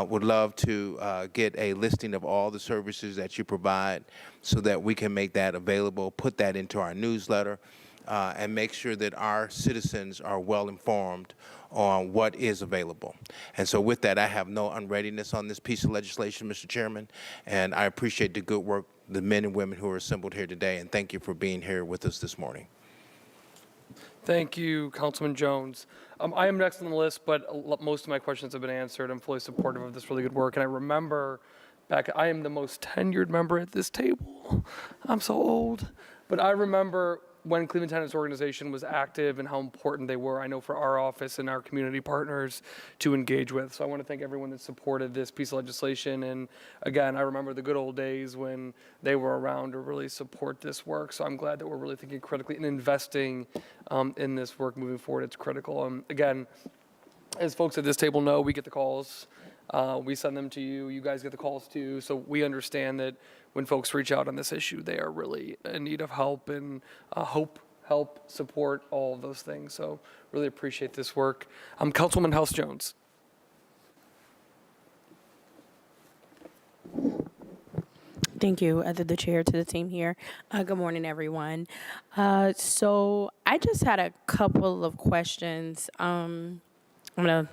S15: would love to get a listing of all the services that you provide so that we can make that available, put that into our newsletter, and make sure that our citizens are well informed on what is available. And so with that, I have no unreadiness on this piece of legislation, Mr. Chairman, and I appreciate the good work, the men and women who are assembled here today, and thank you for being here with us this morning.
S4: Thank you, Councilman Jones. I am next on the list, but most of my questions have been answered. I'm fully supportive of this really good work, and I remember back, I am the most tenured member at this table. I'm so old. But I remember when Cleveland Tenants Organization was active and how important they were, I know, for our office and our community partners to engage with. So I want to thank everyone that supported this piece of legislation. And again, I remember the good old days when they were around to really support this work. So I'm glad that we're really thinking critically and investing in this work moving forward. It's critical. Again, as folks at this table know, we get the calls. We send them to you. You guys get the calls too. So we understand that when folks reach out on this issue, they are really in need of help and hope, help, support, all of those things. So really appreciate this work. Councilwoman House Jones.
S16: Thank you, the chair, to the team here. Good morning, everyone. So I just had a couple of questions. I'm going to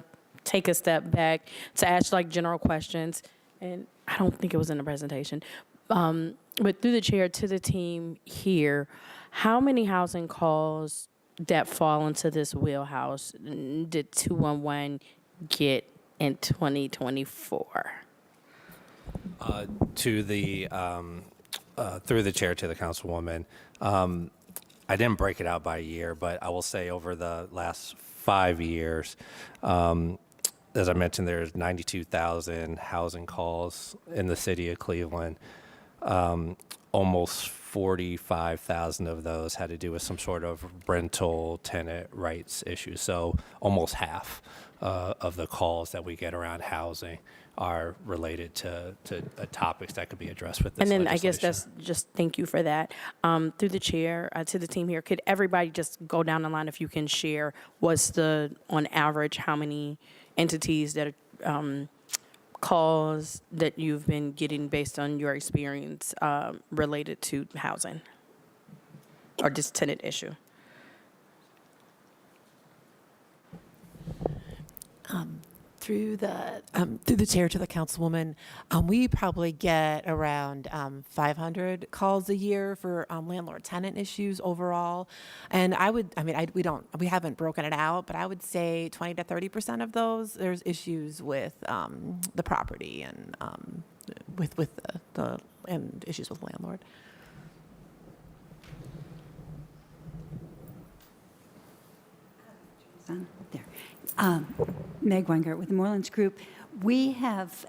S16: take a step back to ask like general questions, and I don't think it was in the presentation. But through the chair to the team here, how many housing calls that fall into this wheelhouse did 211 get in 2024?
S8: To the through the chair to the councilwoman, I didn't break it out by year, but I will say over the last 5 years, as I mentioned, there's 92,000 housing calls in the city of Cleveland. Almost 45,000 of those had to do with some sort of rental tenant rights issue. So almost half of the calls that we get around housing are related to topics that could be addressed with this
S16: And then I
S8: legislation.
S16: guess that's just, thank you for that. Through the chair, to the team here, could everybody just go down the line if you can share what's on average, how many entities that are calls that you've been getting based on your experience related to housing or this tenant issue?
S10: Through the chair to the councilwoman, we probably get around 500 calls a year for landlord-tenant issues overall, and we haven't broken it out, but I would say 20 to 30% of those there's issues with the property and with the and issues with landlord.
S12: There. Meg Weingart with the Morelands Group. We have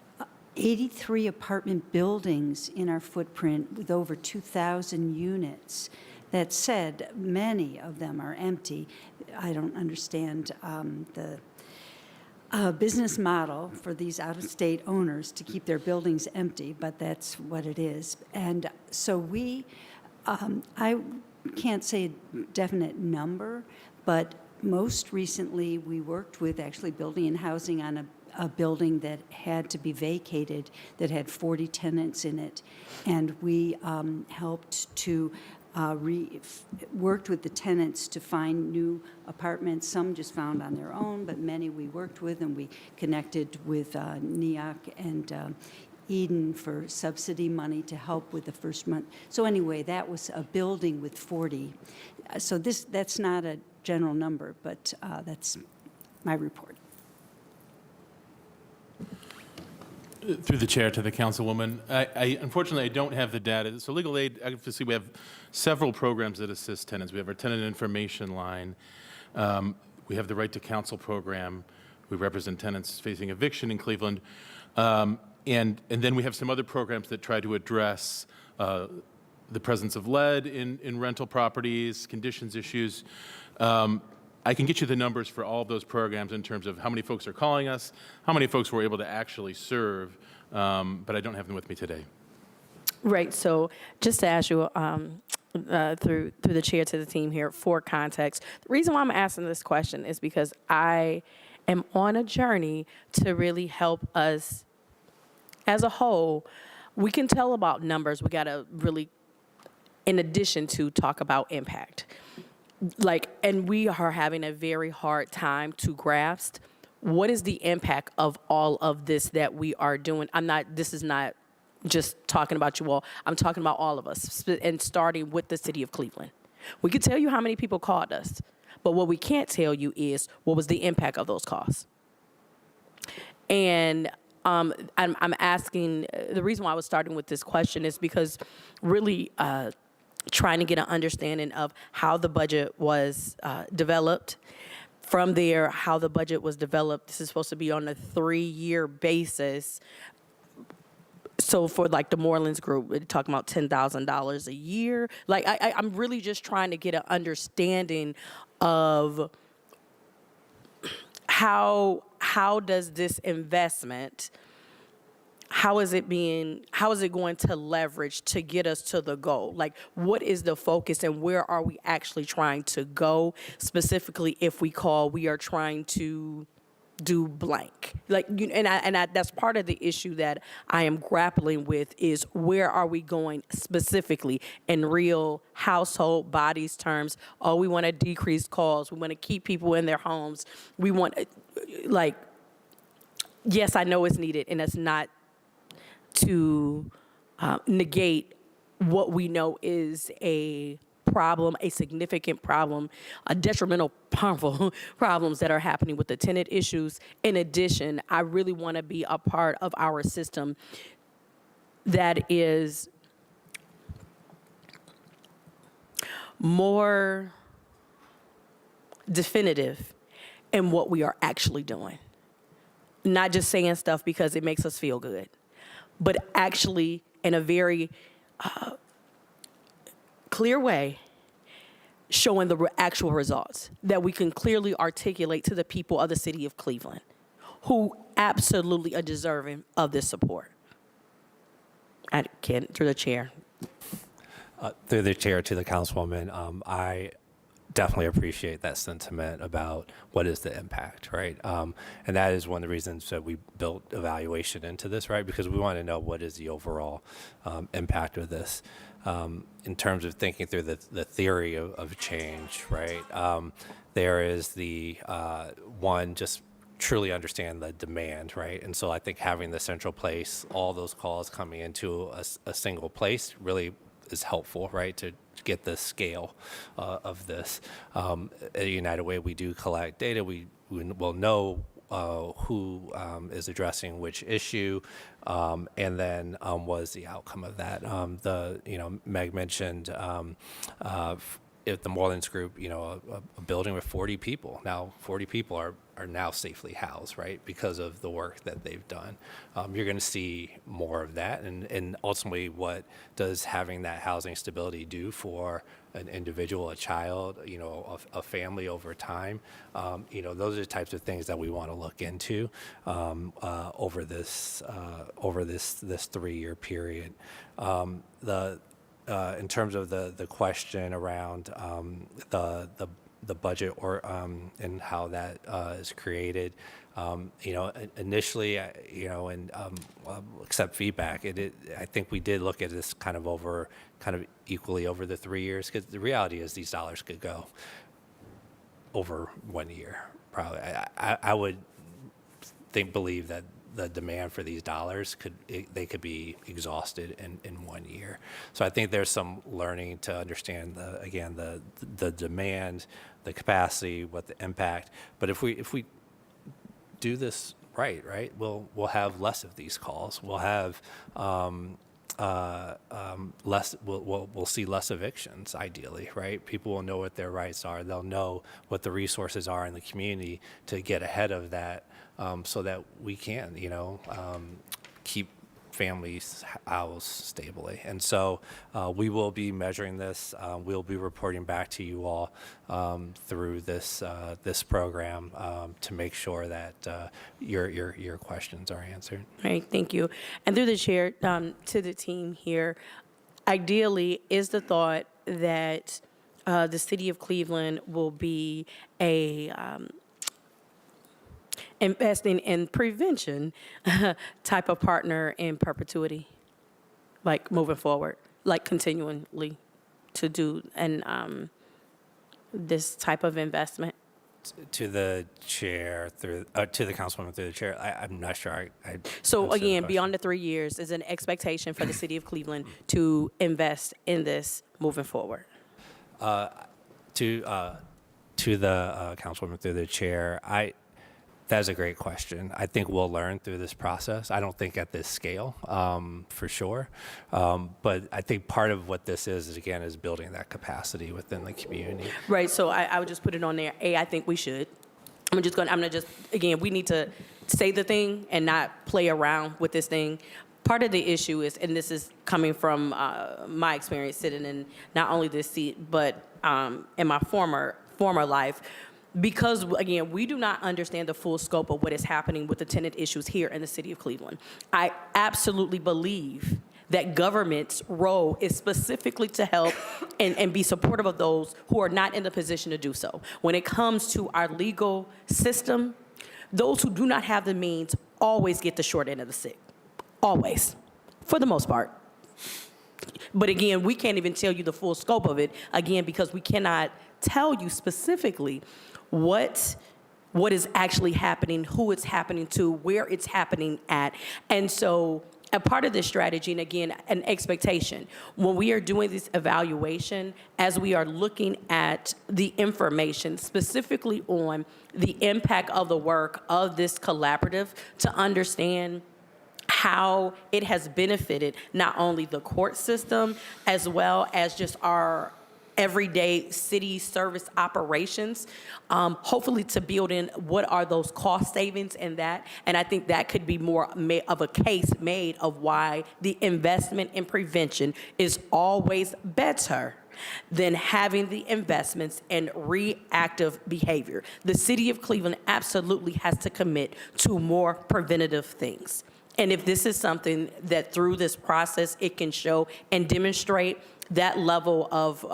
S12: 83 apartment buildings in our footprint with over 2,000 units. That said, many of them are empty. I don't understand the business model for these out-of-state owners to keep their buildings empty, but that's what it is. And so I can't say a definite number, but most recently, we worked with actually Building and Housing on a building that had to be vacated that had 40 tenants in it. And we helped to worked with the tenants to find new apartments. Some just found on their own, but many we worked with, and we connected with NEOC and Eden for subsidy money to help with the first month. So anyway, that was a building with 40. So that's not a general number, but that's my report.
S13: Through the chair to the councilwoman, unfortunately, I don't have the data. So legal aid, obviously, we have several programs that assist tenants. We have our tenant information line. We have the Right to Counsel program. We represent tenants facing eviction in Cleveland. And then we have some other programs that try to address the presence of lead in rental properties, conditions issues. I can get you the numbers for all of those programs in terms of how many folks are calling us, how many folks we're able to actually serve, but I don't have them with me today.
S16: Right. So just to ask you through the chair to the team here for context, the reason why I'm asking this question is because I am on a journey to really help us as a whole. We can tell about numbers. We got to really, in addition to talk about impact. And we are having a very hard time to grasp what is the impact of all of this that we are doing. This is not just talking about you all. I'm talking about all of us, and starting with the city of Cleveland. We could tell you how many people called us, but what we can't tell you is what was the impact of those calls. And I'm asking, the reason why I was starting with this question is because really, trying to get an understanding of how the budget was developed. From there, how the budget was developed. This is supposed to be on a 3-year basis. So for the Morelands Group, we're talking about $10,000 a year. I'm really just trying to get an understanding of how does this investment, how is it going to leverage to get us to the goal? What is the focus and where are we actually trying to go? Specifically, if we are trying to do blank. That's part of the issue that I am grappling with is where are we going specifically in real household bodies terms? Oh, we want to decrease calls. We want to keep people in their homes. We want, yes, I know it's needed, and it's not to negate what we know is a problem, a significant problem, a detrimental, harmful problems that are happening with the tenant issues. In addition, I really want to be a part of our system that is more definitive in what we are actually doing. Not just saying stuff because it makes us feel good, but actually in a very clear way, showing the actual results that we can clearly articulate to the people of the city of Cleveland, who absolutely are deserving of this support. Through the chair.
S8: Through the chair to the councilwoman, I definitely appreciate that sentiment about what is the impact, right? And that is one of the reasons that we built evaluation into this, right? Because we want to know what is the overall impact of this in terms of thinking through the theory of change, right? There is the one, just truly understand the demand, right? And so I think having the central place, all those calls coming into a single place really is helpful, right, to get the scale of this. At United Way, we do collect data. We will know who is addressing which issue, and then what is the outcome of that. Meg mentioned at the Morelands Group, a building with 40 people. Now, 40 people are now safely housed, right, because of the work that they've done. You're going to see more of that. And ultimately, what does having that housing stability do for an individual, a child, a family over time? Those are the types of things that we want to look into over this 3-year period. In terms of the question around the budget and how that is created, initially, and accept feedback. I think we did look at this kind of equally over the 3 years, because the reality is these dollars could go over 1 year. Probably, I would believe that the demand for these dollars could be exhausted in 1 year. So I think there's some learning to understand the demand, the capacity, what the impact. But if we do this right? We'll have less of these calls. We'll have less. We'll see less evictions, ideally, right? People will know what their rights are. They'll know what the resources are in the community to get ahead of that, so that we can, keep families housed stably. And so we will be measuring this. We'll be reporting back to you all through this program to make sure that your questions are answered.
S16: All right, thank you. And through the chair, to the team here, ideally, is the thought that the city of Cleveland will be investing in prevention type of partner in perpetuity, like moving forward, like continually to do this type of investment?
S8: To the chair, to the councilwoman through the chair, I'm not sure I
S16: So
S8: understood the
S16: again,
S8: question.
S16: beyond the 3 years, is an expectation for the city of Cleveland to invest in this moving forward?
S8: To the councilwoman through the chair, that is a great question. I think we'll learn through this process. I don't think at this scale, for sure. But I think part of what this is building that capacity within the community.
S16: Right, so I would just put it on there. I think we should. We need to say the thing and not play around with this thing. Part of the issue is, and this is coming from my experience sitting in not only this seat, but in my former life, because, again, we do not understand the full scope of what is happening with the tenant issues here in the city of Cleveland. I absolutely believe that government's role is specifically to help and be supportive of those who are not in the position to do so. When it comes to our legal system, those who do not have the means always get the short end of the stick. Always, for the most part. But again, we can't even tell you the full scope of it, again, because we cannot tell you specifically what is actually happening, who it's happening to, where it's happening at. And so a part of this strategy, and again, an expectation, when we are doing this evaluation, as we are looking at the information specifically on the impact of the work of this collaborative, to understand how it has benefited not only the court system, as well as just our everyday city service operations, hopefully to build in what are those cost savings in that. And I think that could be more of a case made of why the investment in prevention is always better than having the investments in reactive behavior. The city of Cleveland absolutely has to commit to more preventative things. And if this is something that through this process it can show and demonstrate that level of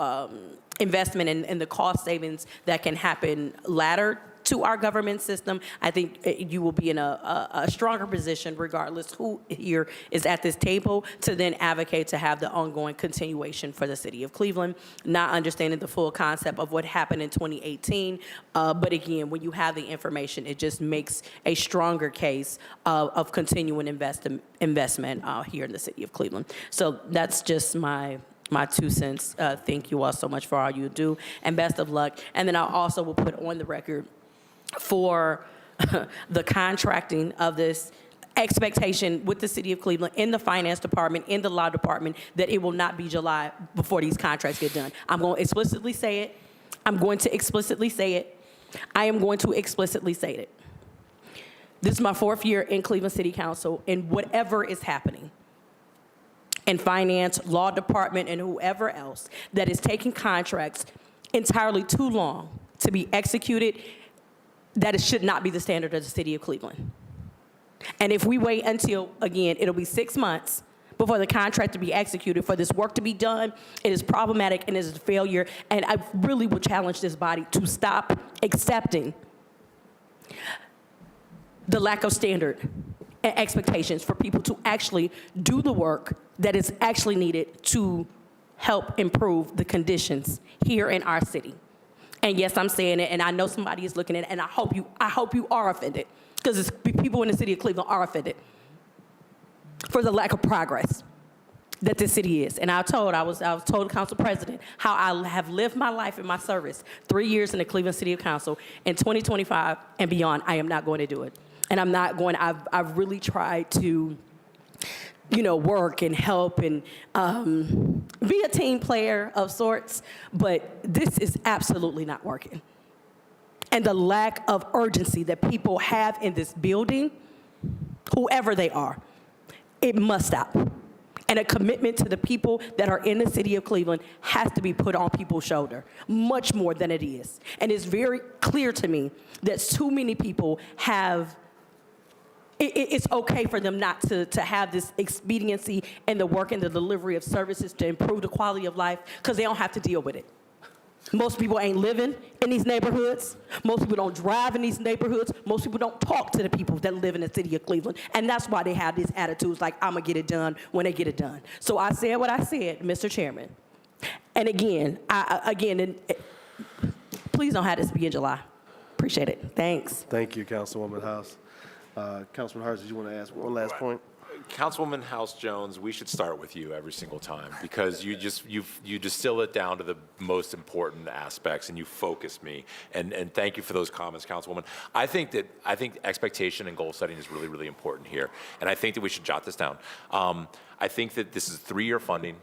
S16: investment and the cost savings that can happen latter to our government system, I think you will be in a stronger position, regardless who here is at this table, to then advocate to have the ongoing continuation for the city of Cleveland, not understanding the full concept of what happened in 2018. But again, when you have the information, it just makes a stronger case of continuing investment here in the city of Cleveland. So that's just my 2 cents. Thank you all so much for all you do, and best of luck. And then I also will put on the record for the contracting of this expectation with the city of Cleveland, in the finance department, in the law department, that it will not be July before these contracts get done. I'm going to explicitly say it. I'm going to explicitly say it. I am going to explicitly say it. This is my 4th year in Cleveland City Council, and whatever is happening in finance, law department, and whoever else that is taking contracts entirely too long to be executed, that it should not be the standard of the city of Cleveland. And if we wait until, again, it'll be 6 months before the contract to be executed, for this work to be done, it is problematic and it is a failure. And I really would challenge this body to stop accepting the lack of standard and expectations for people to actually do the work that is actually needed to help improve the conditions here in our city. And yes, I'm saying it, and I know somebody is looking at it, and I hope you are offended, because people in the city of Cleveland are offended for the lack of progress that this city is. And I was told council president how I have lived my life in my service, 3 years in the Cleveland City Council. In 2025 and beyond, I am not going to do it.
S17: and I'm not going, I've really tried to, work and help and be a team player of sorts, but this is absolutely not working. And the lack of urgency that people have in this building, whoever they are, it must stop. And a commitment to the people that are in the city of Cleveland has to be put on people's shoulder, much more than it is. And it's very clear to me that too many people have, it's okay for them not to have this expediency and the work and the delivery of services to improve the quality of life, because they don't have to deal with it. Most people ain't living in these neighborhoods. Most people don't drive in these neighborhoods. Most people don't talk to the people that live in the city of Cleveland. And that's why they have these attitudes like, I'm going to get it done when they get it done. So I said what I said, Mr. Chairman. And again, please don't have this be in July. Appreciate it. Thanks.
S2: Thank you, Councilwoman House. Councilman Hart, did you want to ask one last point?
S6: Councilwoman House Jones, we should start with you every single time because you distill it down to the most important aspects and you focus me. And thank you for those comments, Councilwoman. I think expectation and goal setting is really, really important here. And I think that we should jot this down. I think that this is 3-year funding.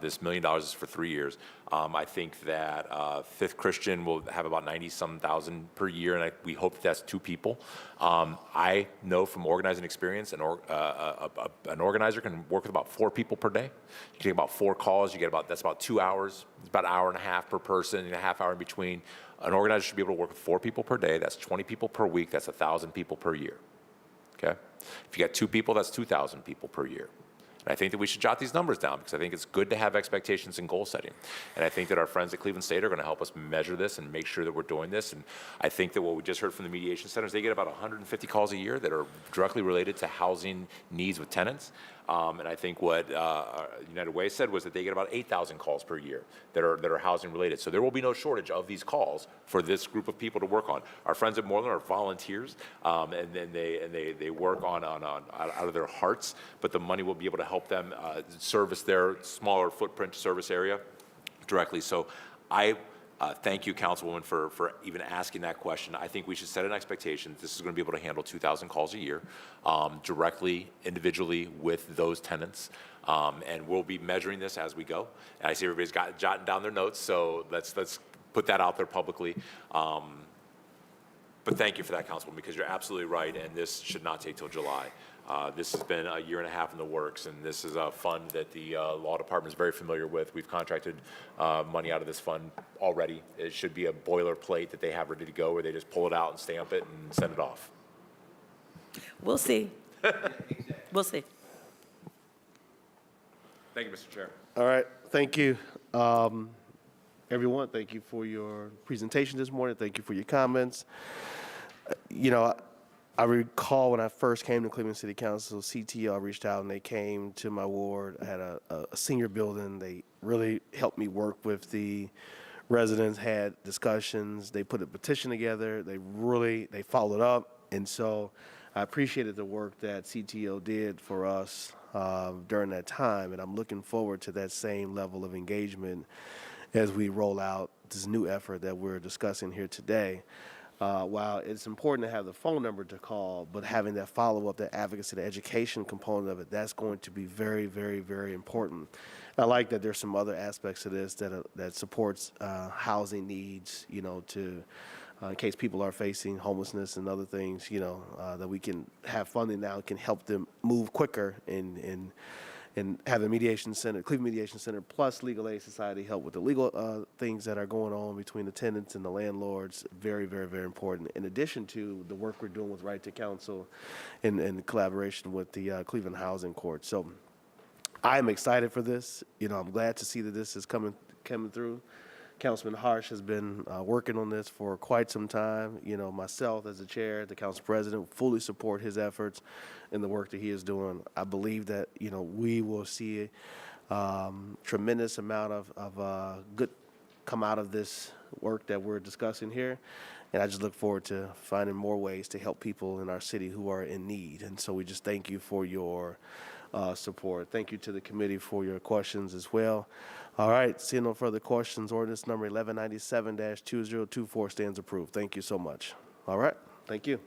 S6: This $1 million is for 3 years. I think that Fifth Christian will have about 90-some thousand per year, and we hope that's 2 people. I know from organizing experience, an organizer can work with about 4 people per day. You take about 4 calls. That's about 2 hours. It's about an hour and a half per person, and a half hour in between. An organizer should be able to work with 4 people per day. That's 20 people per week. That's 1,000 people per year. Okay. If you got 2 people, that's 2,000 people per year. And I think that we should jot these numbers down because I think it's good to have expectations and goal setting. And I think that our friends at Cleveland State are going to help us measure this and make sure that we're doing this. And I think that what we just heard from the mediation centers, they get about 150 calls a year that are directly related to housing needs with tenants. And I think what United Way said was that they get about 8,000 calls per year that are housing related. So there will be no shortage of these calls for this group of people to work on. Our friends at Moreland are volunteers, and then they work on out of their hearts. But the money will be able to help them service their smaller footprint service area directly. So I thank you, Councilwoman, for even asking that question. I think we should set an expectation. This is going to be able to handle 2,000 calls a year directly, individually with those tenants. And we'll be measuring this as we go. And I see everybody's jotting down their notes, so let's put that out there publicly. But thank you for that, Councilwoman, because you're absolutely right, and this should not take till July. This has been a year and a half in the works, and this is a fund that the law department is very familiar with. We've contracted money out of this fund already. It should be a boilerplate that they have ready to go where they just pull it out and stamp it and send it off.
S17: We'll see. We'll see.
S6: Thank you, Mr. Chair.
S2: All right, thank you. Everyone, thank you for your presentation this morning. Thank you for your comments. I recall when I first came to Cleveland City Council, CTO reached out and they came to my ward. I had a senior building. They really helped me work with the residents, had discussions. They put a petition together. They followed up. And so I appreciated the work that CTO did for us during that time. And I'm looking forward to that same level of engagement as we roll out this new effort that we're discussing here today. While it's important to have the phone number to call, but having that follow-up, that advocacy, the education component of it, that's going to be very, very, very important. I like that there's some other aspects of this that supports housing needs, in case people are facing homelessness and other things, that we can have funding now can help them move quicker and have a mediation center, Cleveland Mediation Center, plus Legal Aid Society help with the legal things that are going on between the tenants and the landlords. Very, very, very important. In addition to the work we're doing with Right to Counsel in collaboration with the Cleveland Housing Court. So I'm excited for this. I'm glad to see that this is coming through. Councilman Harsh has been working on this for quite some time. Myself as the chair, the council president, fully support his efforts and the work that he is doing. I believe that, we will see a tremendous amount of good come out of this work that we're discussing here. And I just look forward to finding more ways to help people in our city who are in need. And so we just thank you for your support. Thank you to the committee for your questions as well. All right, seeing no further questions, ordinance number 1197-2024 stands approved. Thank you so much. All right, thank you.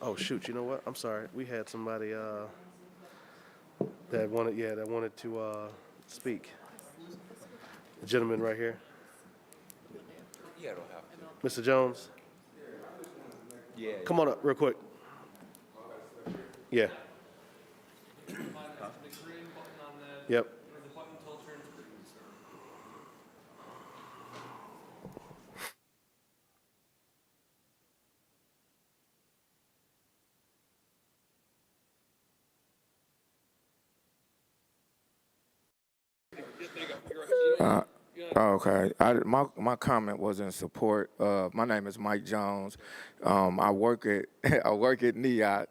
S2: Oh, shoot, you know what? I'm sorry. We had somebody that wanted to speak. The gentleman right here.
S15: Yeah, it'll happen.
S2: Mr. Jones,
S15: Yeah.
S2: come on up real quick. Yeah. Yep.
S18: Okay. My comment was in support. My name is Mike Jones. I work at I work at NEOC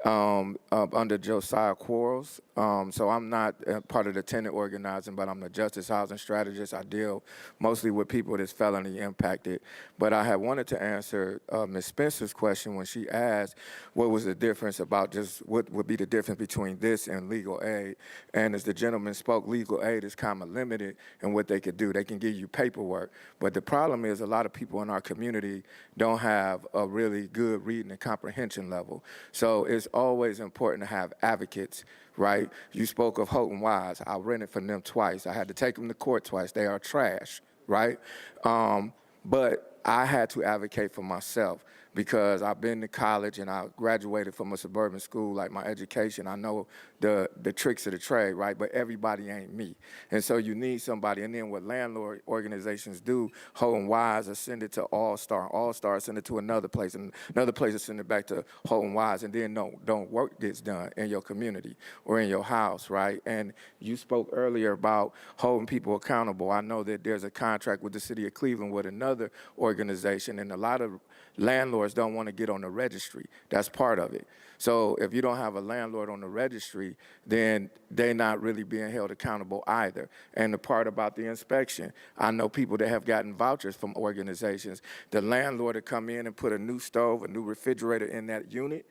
S18: under Josiah Quarles. So I'm not part of the tenant organizing, but I'm the justice housing strategist. I deal mostly with people that's felony impacted. But I had wanted to answer Ms. Spencer's question when she asked what was the difference about just what would be the difference between this and legal aid. And as the gentleman spoke, legal aid is kind of limited in what they could do. They can give you paperwork. But the problem is a lot of people in our community don't have a really good reading and comprehension level. So it's always important to have advocates, right? You spoke of Houghton Wise. I rented from them twice. I had to take them to court twice. They are trash, right? But I had to advocate for myself because I've been to college and I graduated from a suburban school. Like my education, I know the tricks of the trade, right? But everybody ain't me. And so you need somebody. And then what landlord organizations do, Houghton Wise will send it to All-Star. All-Star send it to another place, and another place will send it back to Houghton Wise. And then don't work gets done in your community or in your house, right? And you spoke earlier about holding people accountable. I know that there's a contract with the city of Cleveland with another organization, and a lot of landlords don't want to get on the registry. That's part of it. So if you don't have a landlord on the registry, then they're not really being held accountable either. And the part about the inspection, I know people that have gotten vouchers from organizations. The landlord to come in and put a new stove, a new refrigerator in that unit,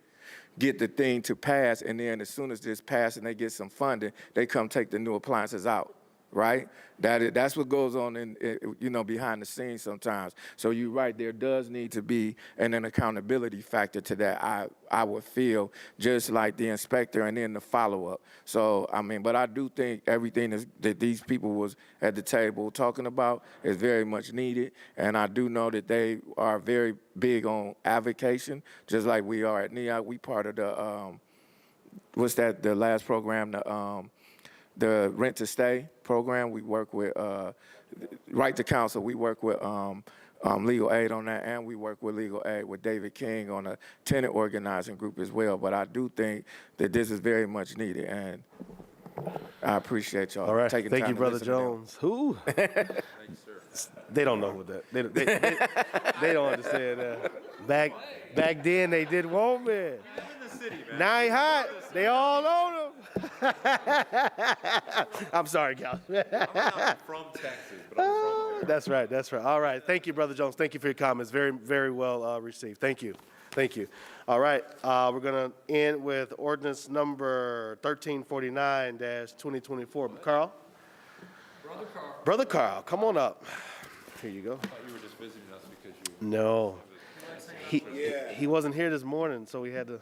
S18: get the thing to pass, and then as soon as this passes and they get some funding, they come take the new appliances out. Right? That's what goes on in behind the scenes sometimes. So you're right, there does need to be an accountability factor to that, I would feel, just like the inspector and then the follow-up. So, I mean, but I do think everything that these people was at the table talking about is very much needed. And I do know that they are very big on advocacy, just like we are at NEOC. We part of the last program, the Rent to Stay program. We work with Right to Counsel. We work with Legal Aid on that, and we work with Legal Aid with David King on a tenant organizing group as well. But I do think that this is very much needed, and I appreciate y'all.
S2: All right.
S18: Taking
S2: Thank
S18: time
S2: you,
S18: to
S2: Brother
S18: listen to them.
S2: Jones. Who? They don't know what that. They don't understand that. Back then, they did want me. Now he hot. They all own him. I'm sorry, Cal.
S6: I'm not from Texas, but I'm from
S2: That's right. That's right. All right. Thank you, Brother Jones. Thank you for your comments. Very, very well received. Thank you. Thank you. All right. We're going to end with ordinance number 1349-2024. Carl? Brother Carl, come on up. Here you go.
S6: I thought you were just visiting us because you.
S2: No. He wasn't here this morning, so we had to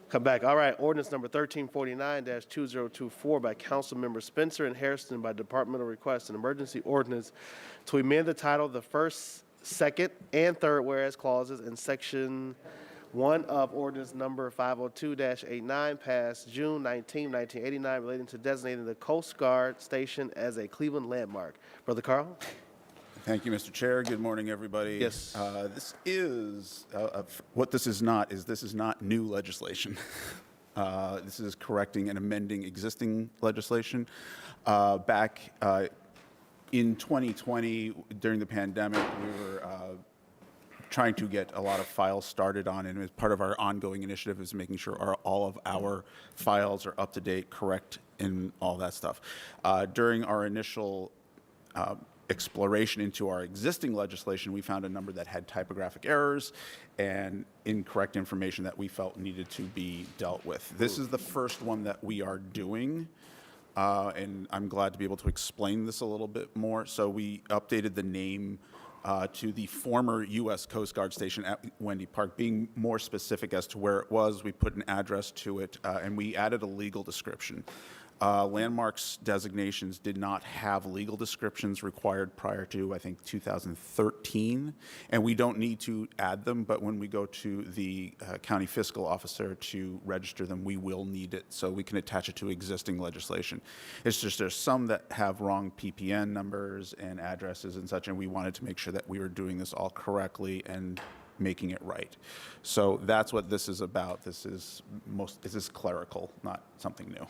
S2: come back. All right, ordinance number 1349-2024 by Councilmember Spencer and Harrison by departmental request, an emergency ordinance to amend the title of the first, second, and third whereas clauses in section 1 of ordinance number 502-89 passed June 19, 1989 relating to designating the Coast Guard Station as a Cleveland landmark. Brother Carl?
S19: Thank you, Mr. Chair. Good morning, everybody.
S2: Yes.
S19: This is this is not new legislation. This is correcting and amending existing legislation. Back in 2020, during the pandemic, we were trying to get a lot of files started on, and as part of our ongoing initiative is making sure all of our files are up to date, correct, and all that stuff. During our initial exploration into our existing legislation, we found a number that had typographic errors and incorrect information that we felt needed to be dealt with. This is the first one that we are doing, and I'm glad to be able to explain this a little bit more. So we updated the name to the former U.S. Coast Guard station at Wendy Park. Being more specific as to where it was, we put an address to it, and we added a legal description. Landmarks designations did not have legal descriptions required prior to, I think, 2013, and we don't need to add them, but when we go to the county fiscal officer to register them, we will need it, so we can attach it to existing legislation. It's just there's some that have wrong PPN numbers and addresses and such, and we wanted to make sure that we were doing this all correctly and making it right. So that's what this is about. This is clerical, not something new.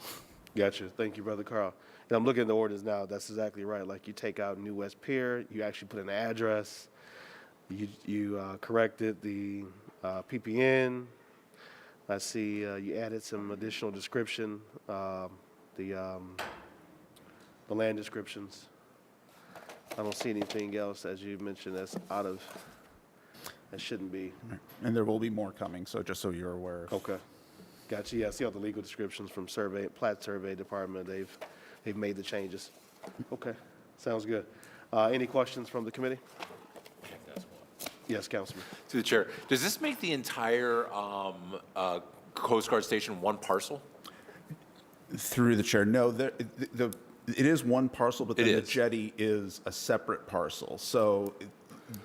S2: Gotcha. Thank you, Brother Carl. And I'm looking at the ordinance now. That's exactly right. Like you take out New West Pier, you actually put an address, you corrected the PPN. I see you added some additional description, the land descriptions. I don't see anything else, as you mentioned, that's that shouldn't be.
S19: And there will be more coming, so just so you're aware.
S2: Okay. Gotcha. Yeah, I see all the legal descriptions from Plat Survey Department. They've made the changes. Okay, sounds good. Any questions from the committee? Yes, Councilman.
S6: To the chair, does this make the entire Coast Guard station one parcel?
S19: Through the chair, no. It is one parcel, but then
S6: It
S19: the
S6: is.
S19: jetty is a separate parcel. So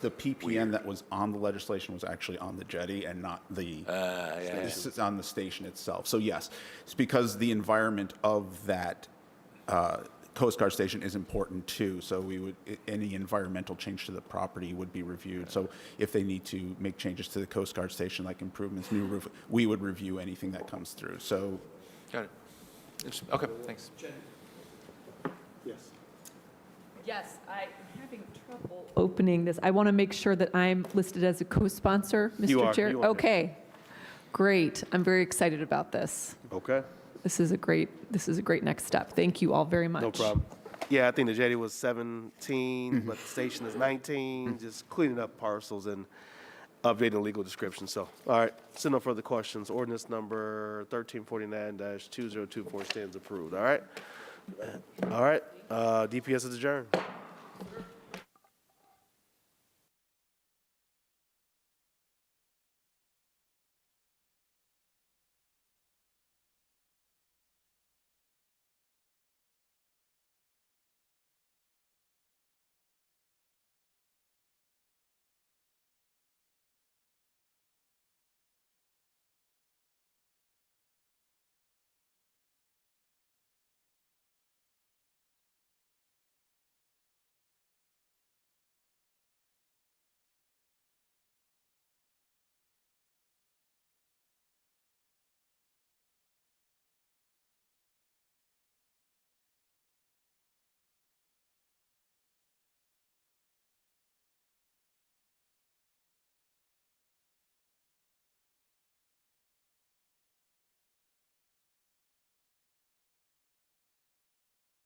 S19: the PPN that was on the legislation was actually on the jetty and not the it's on the station itself. So yes, it's because the environment of that Coast Guard station is important too. So any environmental change to the property would be reviewed. So if they need to make changes to the Coast Guard station, like improvements, new roof, we would review anything that comes through. So
S6: Got it. Okay, thanks.
S2: Yes.
S7: Yes, I'm having trouble opening this. I want to make sure that I'm listed as a co-sponsor, Mr.
S2: You are,
S7: Chair.
S2: you are.
S7: Okay, great. I'm very excited about this.
S2: Okay.
S7: This is a great next step. Thank you all very much.
S2: No problem. Yeah, I think the jetty was 17, but the station is 19. Just cleaning up parcels and updating legal description. So, all right. So no further questions. Ordinance number 1349-2024 stands approved. All right. All right. DPS is adjourned.